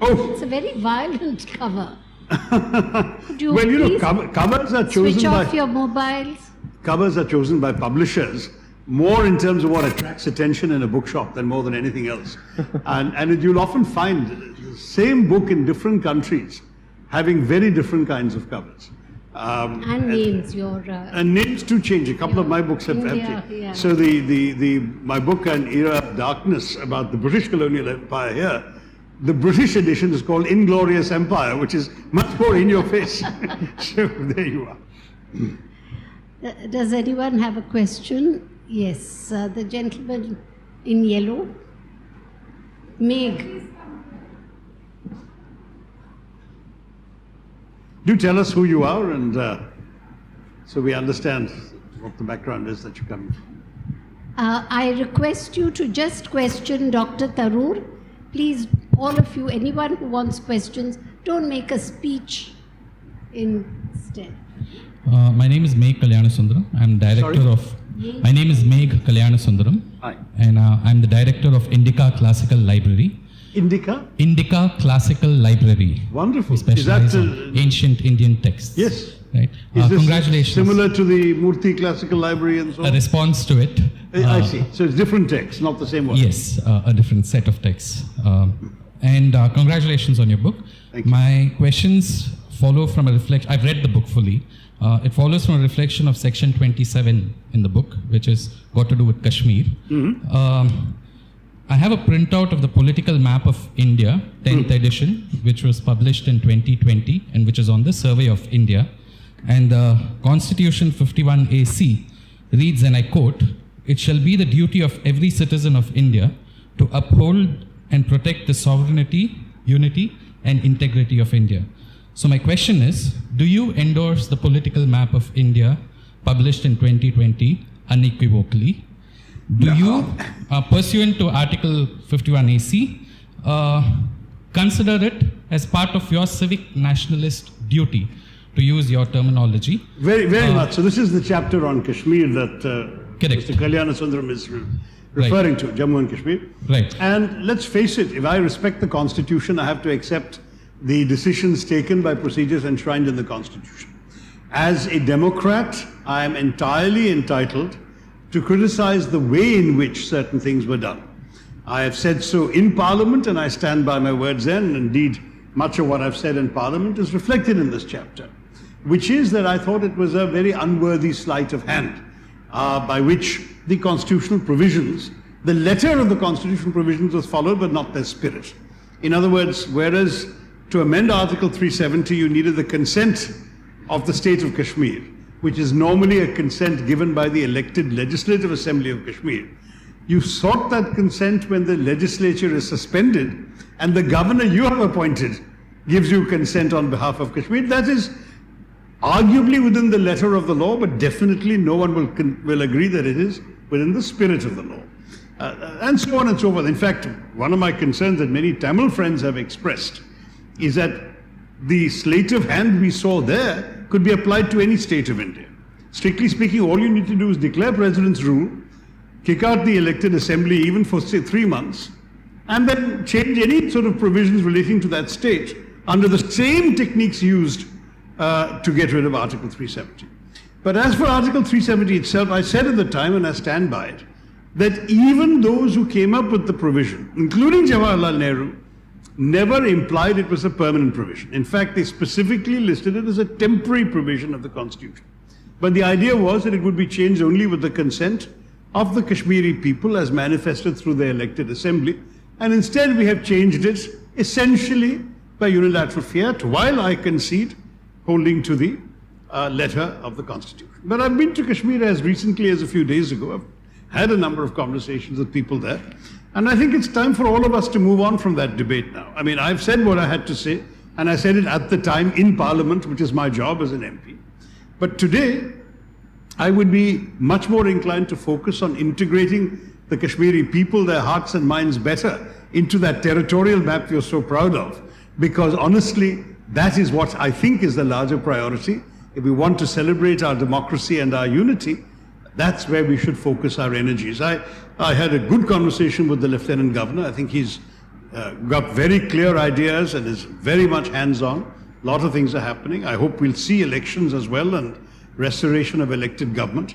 Oh, it's a very violent cover. Could you well, you know, covers are chosen switch off by your mobiles? Covers are chosen by publishers more in terms of what attracts attention in a bookshop than more than anything else. and you'll often find the same book in different countries having very different kinds of covers. And names, and names do change. A couple of my books have India, changed. yeah. So my book, An Era of Darkness, about the British colonial empire here, the British edition is called Inglorious Empire, which is much more in your face. So there you are. Does anyone have a question? Yes, the gentleman in yellow. Meg. Do tell us who you are, and so we understand what the background is that you're coming from. I request you to just question Dr. Tharoor. Please, all of you, anyone who wants questions, don't make a speech instead. My name is Meg Kalyansundaram. I'm director Sorry? of. My name is Meg Kalyansundaram. Hi. And I'm the director of Indica Classical Library. Indica? Indica Classical Library. Wonderful. We specialize in ancient Indian texts. Yes. Right. Is this Congratulations. similar to the Murti Classical Library and so on? A response to it. I see. So it's different texts, not the same one. Yes, a different set of texts. And congratulations on your book. Thank you. My questions follow from a reflection. I've read the book fully. It follows from a reflection of section 27 in the book, which is got to do with Kashmir. Mm-hmm. I have a printout of the political map of India, 10th edition, which was published in 2020 and which is on the Survey of India. And the Constitution 51 AC reads, and I quote, "It shall be the duty of every citizen of India to uphold and protect the sovereignty, unity, and integrity of India." So my question is, do you endorse the political map of India published in 2020 unequivocally? Do you, pursuant to Article 51 AC, consider it as part of your civic nationalist duty, to use your terminology? Very much. So this is the chapter on Kashmir that Correct. Mr. Kalyansundaram is referring to, Jammu and Kashmir. Right. And let's face it, if I respect the Constitution, I have to accept the decisions taken by procedures enshrined in the Constitution. As a Democrat, I am entirely entitled to criticize the way in which certain things were done. I have said so in Parliament, and I stand by my words then, and indeed much of what I've said in Parliament is reflected in this chapter, which is that I thought it was a very unworthy sleight of hand by which the constitutional provisions, the letter of the constitutional provisions was followed, but not their spirit. In other words, whereas to amend Article 370, you needed the consent of the state of Kashmir, which is normally a consent given by the elected Legislative Assembly of Kashmir. You sought that consent when the legislature is suspended and the governor you have appointed gives you consent on behalf of Kashmir. That is arguably within the letter of the law, but definitely no one will agree that it is within the spirit of the law. And so on and so forth. In fact, one of my concerns that many Tamil friends have expressed is that the sleight of hand we saw there could be applied to any state of India. Strictly speaking, all you need to do is declare President's rule, kick out the elected assembly even for say 3 months, and then change any sort of provisions relating to that state under the same techniques used to get rid of Article 370. But as for Article 370 itself, I said at the time, and I stand by it, that even those who came up with the provision, including Jawaharlal Nehru, never implied it was a permanent provision. In fact, they specifically listed it as a temporary provision of the Constitution. But the idea was that it would be changed only with the consent of the Kashmiri people as manifested through the elected assembly. And instead we have changed it essentially by unilateral fiat, while I concede holding to the letter of the Constitution. But I've been to Kashmir as recently as a few days ago. I've had a number of conversations with people there. And I think it's time for all of us to move on from that debate now. I mean, I've said what I had to say, and I said it at the time in Parliament, which is my job as an MP. But today, I would be much more inclined to focus on integrating the Kashmiri people, their hearts and minds better into that territorial map you're so proud of. Because honestly, that is what I think is the larger priority. If we want to celebrate our democracy and our unity, that's where we should focus our energies. I had a good conversation with the Lieutenant Governor. I think he's got very clear ideas and is very much hands-on. A lot of things are happening. I hope we'll see elections as well and restoration of elected government.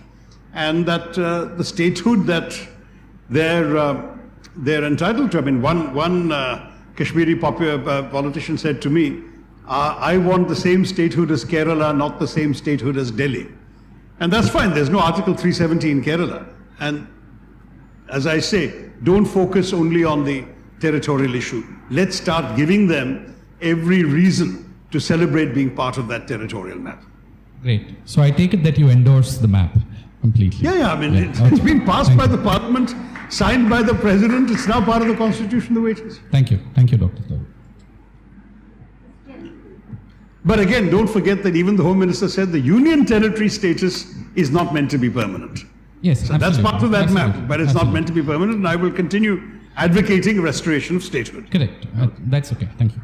And that the statehood that they're entitled to. I mean, one Kashmiri popular politician said to me, I want the same statehood as Kerala, not the same statehood as Delhi. And that's fine. There's no Article 370 in Kerala. And as I say, don't focus only on the territorial issue. Let's start giving them every reason to celebrate being part of that territorial map. Great. So I take it that you endorse the map completely. Yeah. I mean, it's been passed by the parliament, signed by the president. It's now part of the constitution the way it is. Thank you. Thank you, Dr. Tharoor. But again, don't forget that even the Home Minister said the union territory status is not meant to be permanent. Yes, so that's part of that absolutely. map, but it's not meant to be permanent, and I will continue advocating restoration of statehood. Correct. That's okay. Thank you.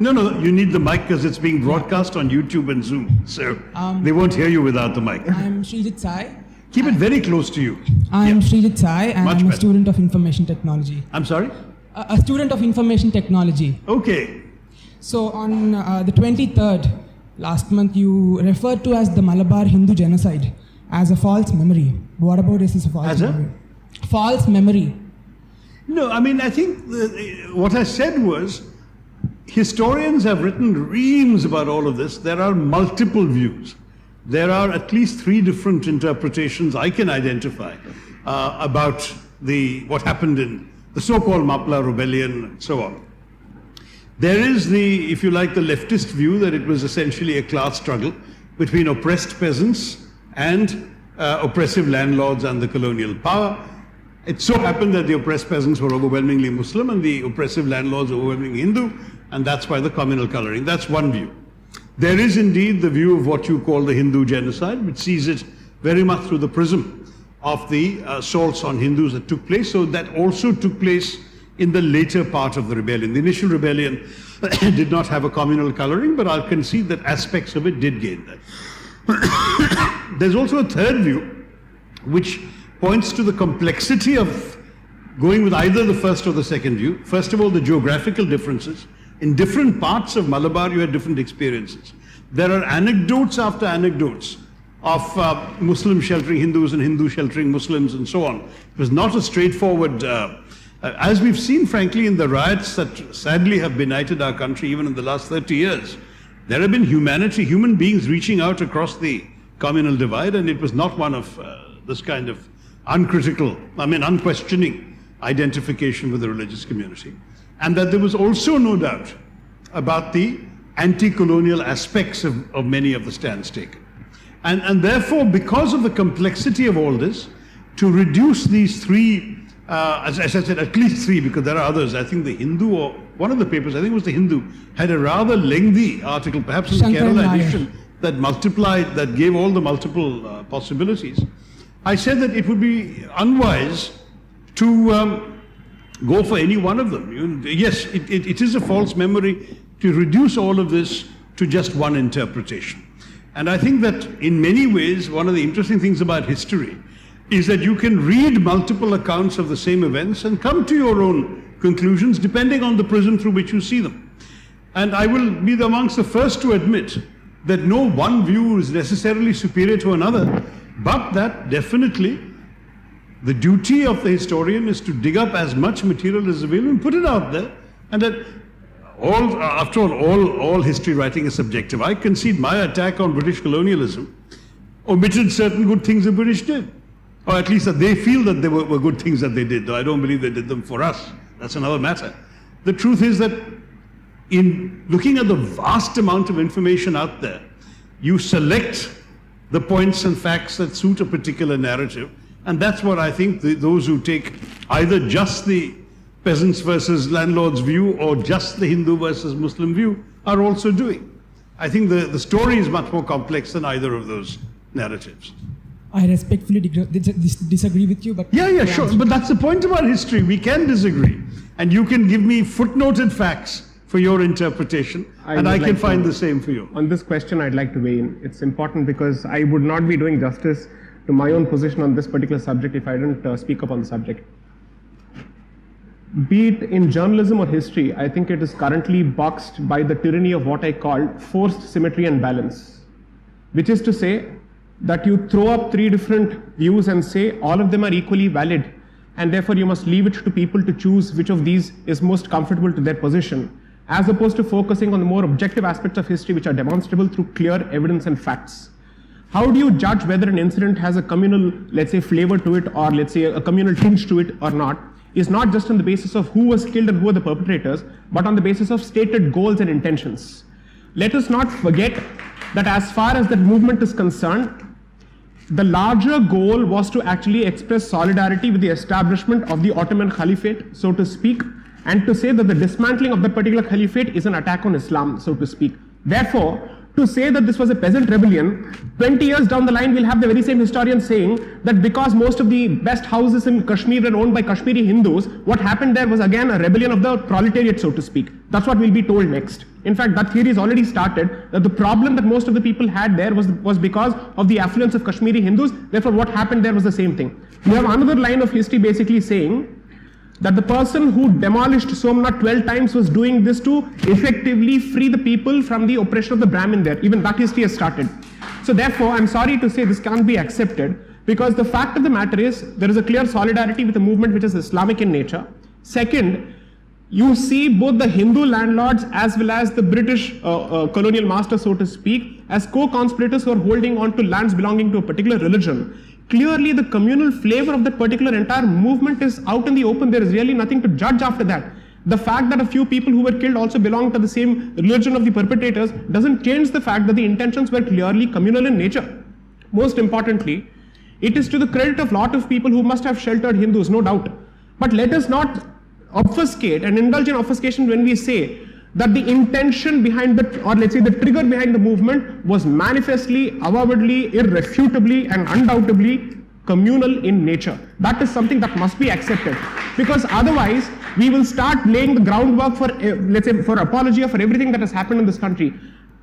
No, you need the mic because it's being broadcast on YouTube and Zoom, so they won't hear you without the mic. I'm Srijit Sai. Keep it very close to you. I'm Srijit Sai and Much I'm a better. student of information technology. I'm sorry? A student of information technology. Okay. So on the 23rd, last month, you referred to as the Malabar Hindu genocide as a false memory. What about this is a false As a? memory? False memory. No, I mean, I think what I said was, historians have written reams about all of this. There are multiple views. There are at least 3 different interpretations I can identify about what happened in the so-called Mapla rebellion and so on. There is if you like, the leftist view that it was essentially a class struggle between oppressed peasants and oppressive landlords and the colonial power. It so happened that the oppressed peasants were overwhelmingly Muslim and the oppressive landlords overwhelmingly Hindu, and that's why the communal coloring. That's one view. There is indeed the view of what you call the Hindu genocide, which sees it very much through the prism of the assaults on Hindus that took place. So that also took place in the later part of the rebellion. The initial rebellion did not have a communal coloring, but I'll concede that aspects of it did gain that. There's also a third view, which points to the complexity of going with either the first or the second view. First of all, the geographical differences. In different parts of Malabar, you had different experiences. There are anecdotes after anecdotes of Muslims sheltering Hindus and Hindus sheltering Muslims and so on. It was not a straightforward, as we've seen, frankly, in the riots that sadly have benighted our country even in the last 30 years. There have been human beings reaching out across the communal divide, and it was not one of this kind of unquestioning identification with the religious community. And that there was also no doubt about the anti-colonial aspects of many of the stands taken. And therefore, because of the complexity of all this, to reduce these 3, as I said, at least 3, because there are others. I think the Hindu, or one of the papers, I think it was the Hindu, had a rather lengthy article, perhaps in the Kerala edition, that gave all the multiple possibilities. I said that it would be unwise to go for any one of them. Yes, it is a false memory to reduce all of this to just one interpretation. And I think that in many ways, one of the interesting things about history is that you can read multiple accounts of the same events and come to your own conclusions depending on the prism through which you see them. And I will be amongst the first to admit that no one view is necessarily superior to another, but that definitely the duty of the historian is to dig up as much material as available and put it out there. And that after all history writing is subjective. I concede my attack on British colonialism omitted certain good things the British did. Or at least that they feel that they were good things that they did, though I don't believe they did them for us. That's another matter. The truth is that in looking at the vast amount of information out there, you select the points and facts that suit a particular narrative. And that's what I think those who take either just the peasants versus landlords view or just the Hindu versus Muslim view, are also doing. I think the story is much more complex than either of those narratives. I respectfully disagree with you, but... Yeah, sure. But that's the point about history. We can disagree. And you can give me footnoted facts for your interpretation, and I can find the same for you. On this question, I'd like to weigh in. It's important because I would not be doing justice to my own position on this particular subject if I didn't speak up on the subject. Be it in journalism or history, I think it is currently boxed by the tyranny of what I call forced symmetry and balance, which is to say that you throw up three different views and say all of them are equally valid, and therefore you must leave it to people to choose which of these is most comfortable to their position, as opposed to focusing on the more objective aspects of history which are demonstrable through clear evidence and facts. How do you judge whether an incident has a communal, let's say, flavor to it, or let's say a communal tinge to it or not, is not just on the basis of who was killed and who are the perpetrators, but on the basis of stated goals and intentions. Let us not forget that as far as that movement is concerned, the larger goal was to actually express solidarity with the establishment of the Ottoman Caliphate, so to speak, and to say that the dismantling of that particular caliphate is an attack on Islam, so to speak. Therefore, to say that this was a peasant rebellion, 20 years down the line we'll have the very same historians saying that because most of the best houses in Kashmir were owned by Kashmiri Hindus, what happened there was again a rebellion of the proletariat, so to speak. That's what we'll be told next. In fact, that theory has already started, that the problem that most of the people had there was because of the affluence of Kashmiri Hindus. Therefore, what happened there was the same thing. We have another line of history basically saying that the person who demolished Somnath 12 times was doing this to effectively free the people from the oppression of the Brahmin there. Even that history has started. So therefore, I'm sorry to say this can't be accepted, because the fact of the matter is there is a clear solidarity with a movement which is Islamic in nature. Second, you see both the Hindu landlords as well as the British colonial masters, so to speak, as co-conspirators who are holding on to lands belonging to a particular religion. Clearly, the communal flavor of that particular entire movement is out in the open. There is really nothing to judge after that. The fact that a few people who were killed also belonged to the same religion of the perpetrators doesn't change the fact that the intentions were clearly communal in nature. Most importantly, it is to the credit of a lot of people who must have sheltered Hindus, no doubt. But let us not obfuscate and indulge in obfuscation when we say that the intention behind the, or let's say the trigger behind the movement was manifestly, avowedly, irrefutably and undoubtedly communal in nature. That is something that must be accepted, because otherwise we will start laying the groundwork for, let's say, for apology for everything that has happened in this country.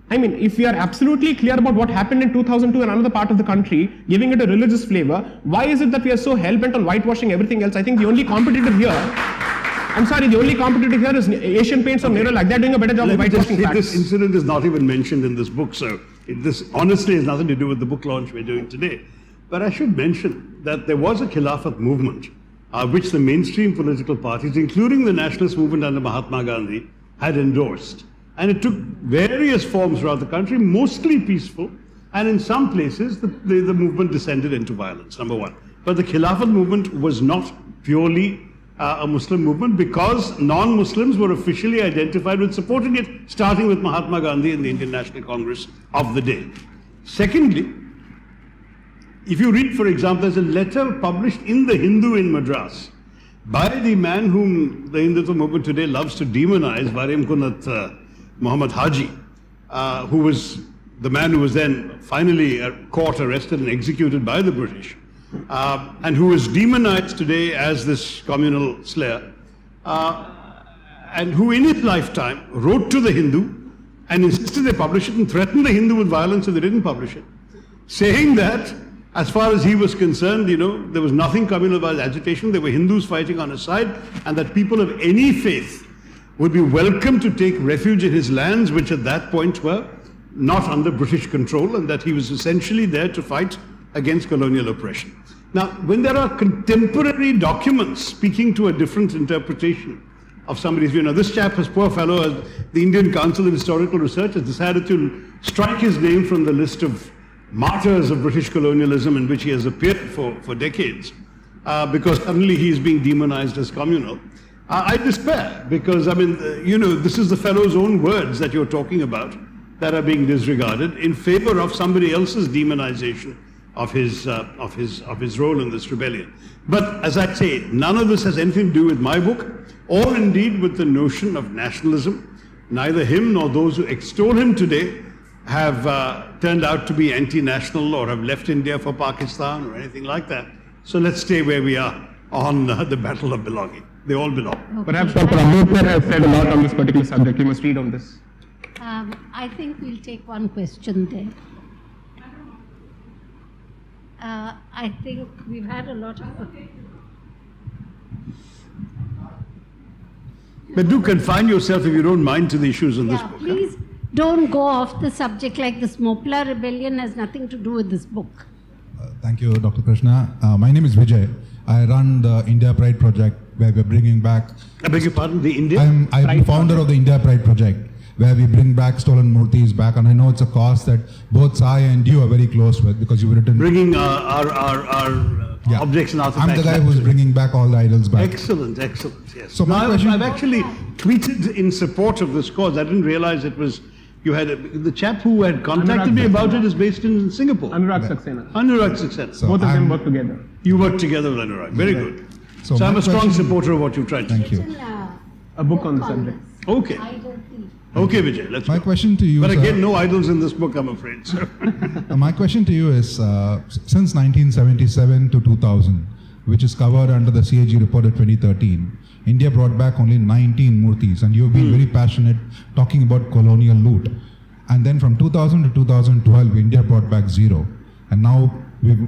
I mean, if we are absolutely clear about what happened in 2002 in another part of the country, giving it a religious flavor, why is it that we are so hell-bent on whitewashing everything else? I think the only competitor here, I'm sorry, the only competitor here is Asian Paints or Nero, like they're doing a better job of whitewashing facts. This incident is not even mentioned in this book, so this honestly has nothing to do with the book launch we're doing today. But I should mention that there was a khilafat movement which the mainstream political parties, including the nationalist movement under Mahatma Gandhi, had endorsed. And it took various forms throughout the country, mostly peaceful, and in some places the movement descended into violence, number one. But the khilafat movement was not purely a Muslim movement, because non-Muslims were officially identified with supporting it, starting with Mahatma Gandhi and the Indian National Congress of the day. Secondly, if you read, for example, there's a letter published in the Hindu in Madras by the man whom the Hindutva movement today loves to demonize, Varim Kunat Muhammad Haji, who was the man who was then finally caught, arrested and executed by the British. And who is demonized today as this communal slayer, and who in his lifetime wrote to the Hindu and insisted they publish it and threatened the Hindu with violence if they didn't publish it, saying that as far as he was concerned, there was nothing communal about agitation, there were Hindus fighting on his side, and that people of any faith would be welcome to take refuge in his lands, which at that point were not under British control, and that he was essentially there to fight against colonial oppression. Now, when there are contemporary documents speaking to a different interpretation of somebody's view, this chap, this poor fellow, the Indian Council of Historical Research, has decided to strike his name from the list of martyrs of British colonialism in which he has appeared for decades, because suddenly he is being demonized as communal. I despair, because, this is the fellow's own words that you're talking about that are being disregarded in favor of somebody else's demonization his role in this rebellion. But as I say, none of this has anything to do with my book, or indeed with the notion of nationalism. Neither him nor those who extol him today have turned out to be anti-national or have left India for Pakistan or anything like that. So let's stay where we are on the battle of belonging. They all belong. Okay. Perhaps Dr. Ambedkar has said a lot on this particular subject. You must read on this. I think we'll take one question there. I think we've had a lot of... But do confine yourself, if you don't mind, to the issues in this Yeah, book. please don't go off the subject like this Mopla rebellion has nothing to do with this book. Thank you, Dr. Krishna. My name is Vijay. I run the India Pride Project, where we're bringing back... I beg your pardon, the India? I'm the founder of the India Pride Project, where we bring back stolen Murtis back, and I know it's a cause that both Sai and you are very close with, because you've written... Bringing our objects and artifacts. I'm the guy back who's to bringing back all the idols back. Excellent, excellent, yes. So my Now, question- I've actually tweeted in support of this cause. I didn't realize it was... You had the chap who had contacted me about it is based in Singapore. Anurag Saxena. Anurag Saxena. So Both of them I'm- work together. You work together with Anurag. Very good. So So I'm my a strong question- supporter of what you've tried to Thank do. you. A book on the subject. Okay. Okay, Vijay, let's My go. question to you, But sir- again, no idols in this book, I'm afraid. So. My question to you is, since 1977 to 2000, which is covered under the CAG report of 2013, India brought back only 19 Murtis, and you've been very passionate talking about colonial loot. And then from 2000 to 2012, India brought back 0. And now we're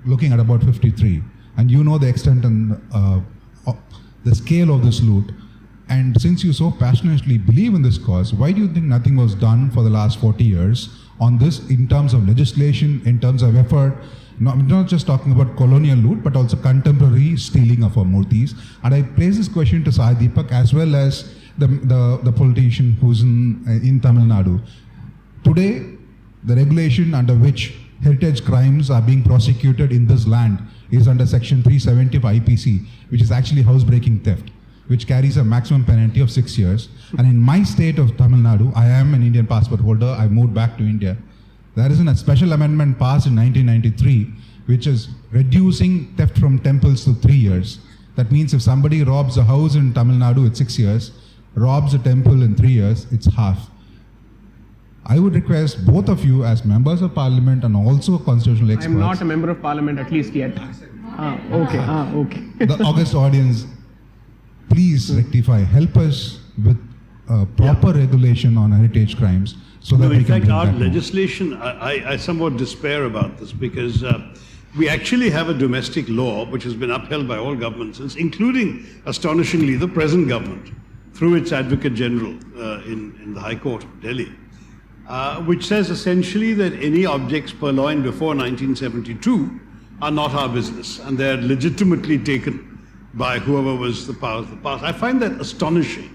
looking at about 53. And you know the extent and the scale of this loot. And since you so passionately believe in this cause, why do you think nothing was done for the last 40 years on this in terms of legislation, in terms of effort? Not just talking about colonial loot, but also contemporary stealing of our Murtis. And I place this question to Sai Deepak as well as the politician who's in Tamil Nadu. Today, the regulation under which heritage crimes are being prosecuted in this land is under Section 370 of IPC, which is actually housebreaking theft, which carries a maximum penalty of 6 years. And in my state of Tamil Nadu, I am an Indian passport holder. I moved back to India. There is a special amendment passed in 1993, which is reducing theft from temples to 3 years. That means if somebody robs a house in Tamil Nadu, it's 6 years. Robs a temple in 3 years, it's half. I would request both of you as members of parliament and also constitutional experts. I'm not a member of parliament, at least yet. Okay. The august audience, please rectify, help us with proper regulation on heritage crimes so that No, we in can fact, bring our back more. legislation, I somewhat despair about this because we actually have a domestic law which has been upheld by all governments, including, astonishingly, the present government through its Advocate General in the High Court of Delhi, which says essentially that any objects purloined before 1972 are not our business and they're legitimately taken by whoever was the power of the past. I find that astonishing.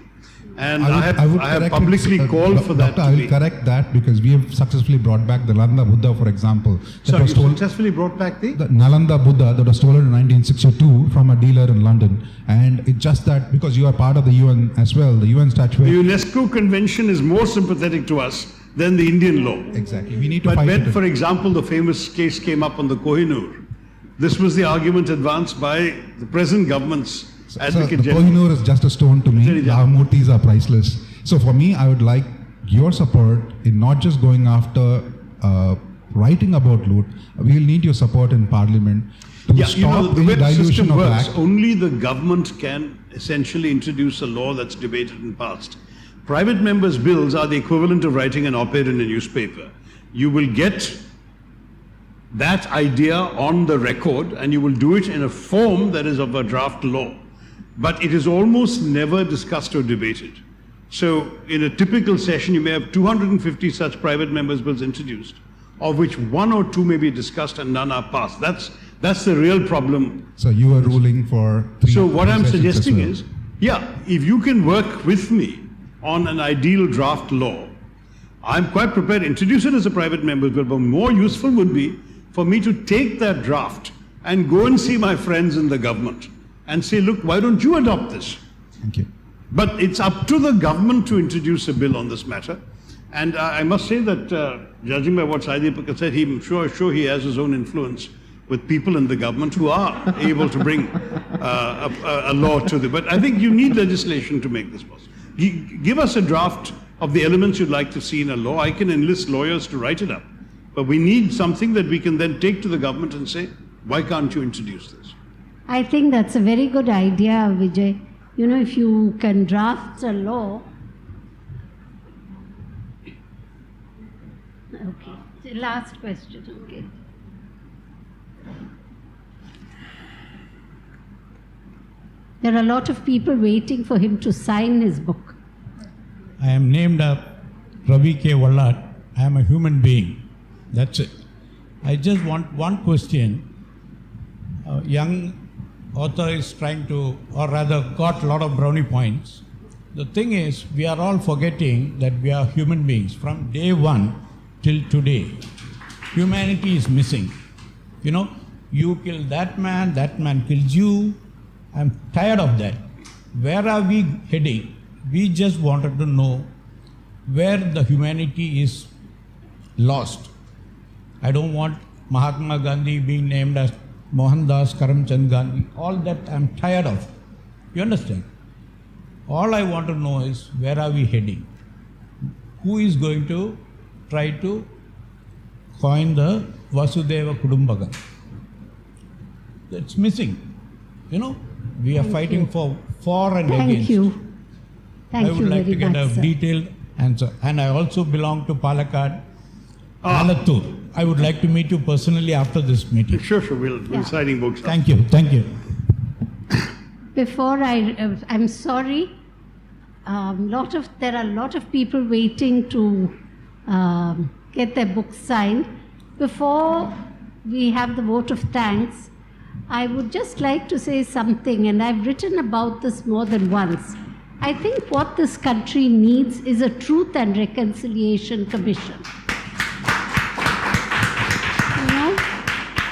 And I have correct publicly it, called for that Doctor, to I will be... correct that because we have successfully brought back the Nalanda Buddha, for example. Sorry, you successfully brought back the Nalanda Buddha that was stolen in 1962 from a dealer in London. And it's just that because you are part of the UN as well, the UN statute. The UNESCO Convention is more sympathetic to us than the Indian law. Exactly. We need to But fight when, it. for example, the famous case came up on the Kohinoor, this was the argument advanced by the present government's Advocate the General. Kohinoor is just a stone to me. Our Murtis are priceless. So for me, I would like your support in not just going after writing about loot. We will need your support in Parliament to stop the any way the dilution system of the works, act. only the government can essentially introduce a law that's debated and passed. Private members' bills are the equivalent of writing an op-ed in a newspaper. You will get that idea on the record and you will do it in a form that is of a draft law. But it is almost never discussed or debated. So in a typical session, you may have 250 such private members' bills introduced, of which 1 or 2 may be discussed and none are passed. That's the real problem. So you are ruling for 3 So what I'm sessions as suggesting well. is, if you can work with me on an ideal draft law, I'm quite prepared to introduce it as a private member's bill, but more useful would be for me to take that draft and go and see my friends in the government and say, look, why don't you adopt this? Thank you. But it's up to the government to introduce a bill on this matter. And I must say that, judging by what Sai Deepak said, I'm sure he has his own influence with people in the government who are able to bring a law to them. But I think you need legislation to make this possible. Give us a draft of the elements you'd like to see in a law. I can enlist lawyers to write it up. But we need something that we can then take to the government and say, why can't you introduce this? I think that's a very good idea, Vijay. You know, if you can draft a law. Okay, the last question, okay. There are a lot of people waiting for him to sign his book. I am named Ravi K. Vallat. I am a human being. That's it. I just want one question. A young author is trying to, or rather got a lot of brownie points. The thing is, we are all forgetting that we are human beings. From day one till today, humanity is missing. You know, you kill that man kills you. I'm tired of that. Where are we heading? We just wanted to know where the humanity is lost. I don't want Mahatma Gandhi being named as Mohandas Karamchand Gandhi. All that I'm tired of. You understand? All I want to know is where are we heading? Who is going to try to coin the Vasudeva Kudumbakam? It's missing. You know, we are fighting for and against. Thank you. Thank I would you like very to get much, a sir. detailed answer. And I also belong to Palakkad, Alattur. I would like to meet you personally after this meeting. Sure, we'll signing books. Thank you. Before I'm sorry, there are a lot of people waiting to get their books signed. Before we have the vote of thanks, I would just like to say something, and I've written about this more than once. I think what this country needs is a Truth and Reconciliation Commission. You know,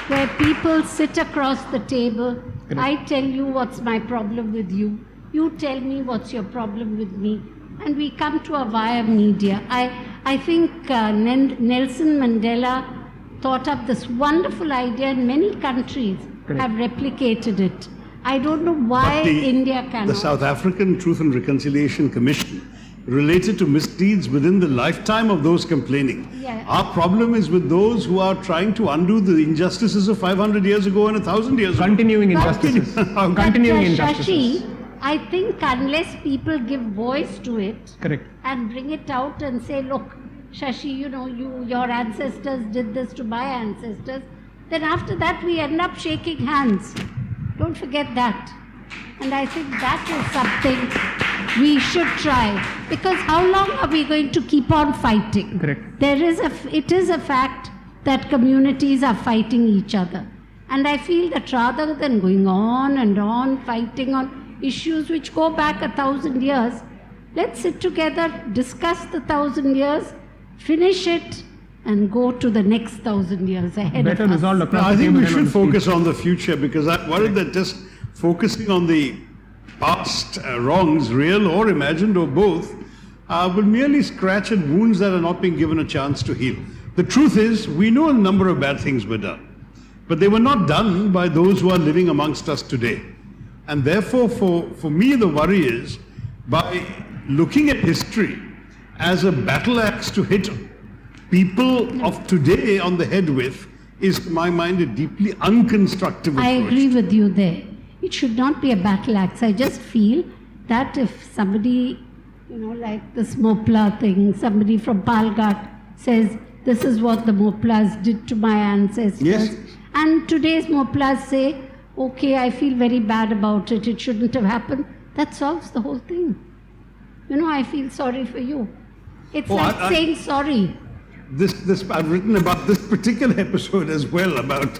where people sit across the table. I tell you what's my problem with you. You tell me what's your problem with me. And we come to a via media. I think Nelson Mandela thought up this wonderful idea, and many countries have replicated it. I don't know why India cannot. The South African Truth and Reconciliation Commission related to misdeeds within the lifetime of those complaining. Yeah. Our problem is with those who are trying to undo the injustices of 500 years ago and 1,000 years ago. Continuing injustices. Continuing injustices. Shashi, I think unless people give voice to it Correct. and bring it out and say, look, Shashi, you know, your ancestors did this to my ancestors, then after that we end up shaking hands. Don't forget that. And I think that is something we should try. Because how long are we going to keep on fighting? Correct. It is a fact that communities are fighting each other. And I feel that rather than going on and on fighting on issues which go back 1,000 years, let's sit together, discuss the 1,000 years, finish it, and go to the next 1,000 years ahead Better of us. resolved across I the think table we than on should the street. focus on the future, because I'm worried that just focusing on the past wrongs, real or imagined or both, will merely scratch at wounds that are not being given a chance to heal. The truth is, we know a number of bad things were done, but they were not done by those who are living amongst us today. And therefore, for me, the worry is, by looking at history as a battle axe to hit people of today on the head with, is, to my mind, a deeply unconstructive approach. I agree with you there. It should not be a battle axe. I just feel that if somebody, you know, like this Mopla thing, somebody from Palghat says, this is what the Moplas did to my ancestors. Yes. And today's Moplas say, okay, I feel very bad about it. It shouldn't have happened. That solves the whole thing. You know, I feel sorry for you. It's saying sorry. I've written about this particular episode as well, about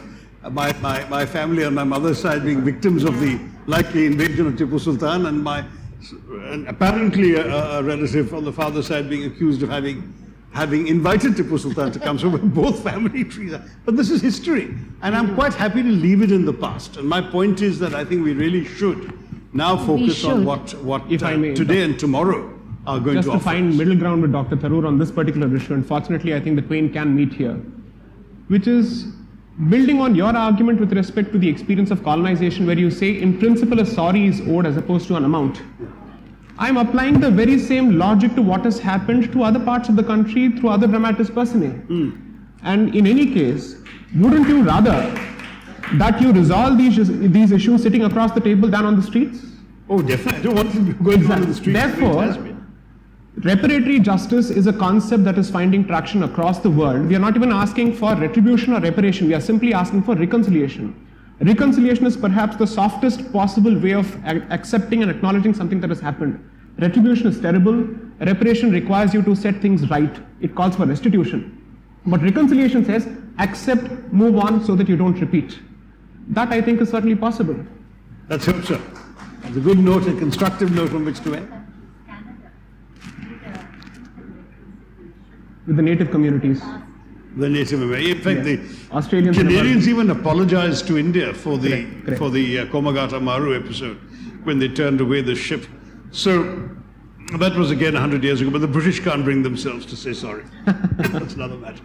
my family on my mother's side being victims of the likely invasion of Tipu Sultan, and apparently a relative on the father's side being accused of having invited Tipu Sultan to come. So both family trees are. But this is history, and I'm quite happy to leave it in the past. And my point is that I think we really should now focus on what If I may, today and tomorrow are going just to to offer find us. middle ground with Dr. Tharoor on this particular issue. Unfortunately, I think the twain can meet here, which is building on your argument with respect to the experience of colonization, where you say in principle a sorry is owed as opposed to an amount. I'm applying the very same logic to what has happened to other parts of the country through other dramatis personae. And in any case, wouldn't you rather that you resolve these issues sitting across the table than on the streets? Oh, definitely. I don't want them going on the streets. Therefore, It has been. reparatory justice is a concept that is finding traction across the world. We are not even asking for retribution or reparation. We are simply asking for reconciliation. Reconciliation is perhaps the softest possible way of accepting and acknowledging something that has happened. Retribution is terrible. Reparation requires you to set things right. It calls for restitution. But reconciliation says accept, move on so that you don't repeat. That I think is certainly possible. Let's hope so. It's a good note, a constructive note on which to end. With the native communities. The Native American. In fact, Yes. the Australians and Canadians even apologized to India for the Correct. Komagata Maru episode when they turned away the ship. So that was again 100 years ago, but the British can't bring themselves to say sorry. That's another matter.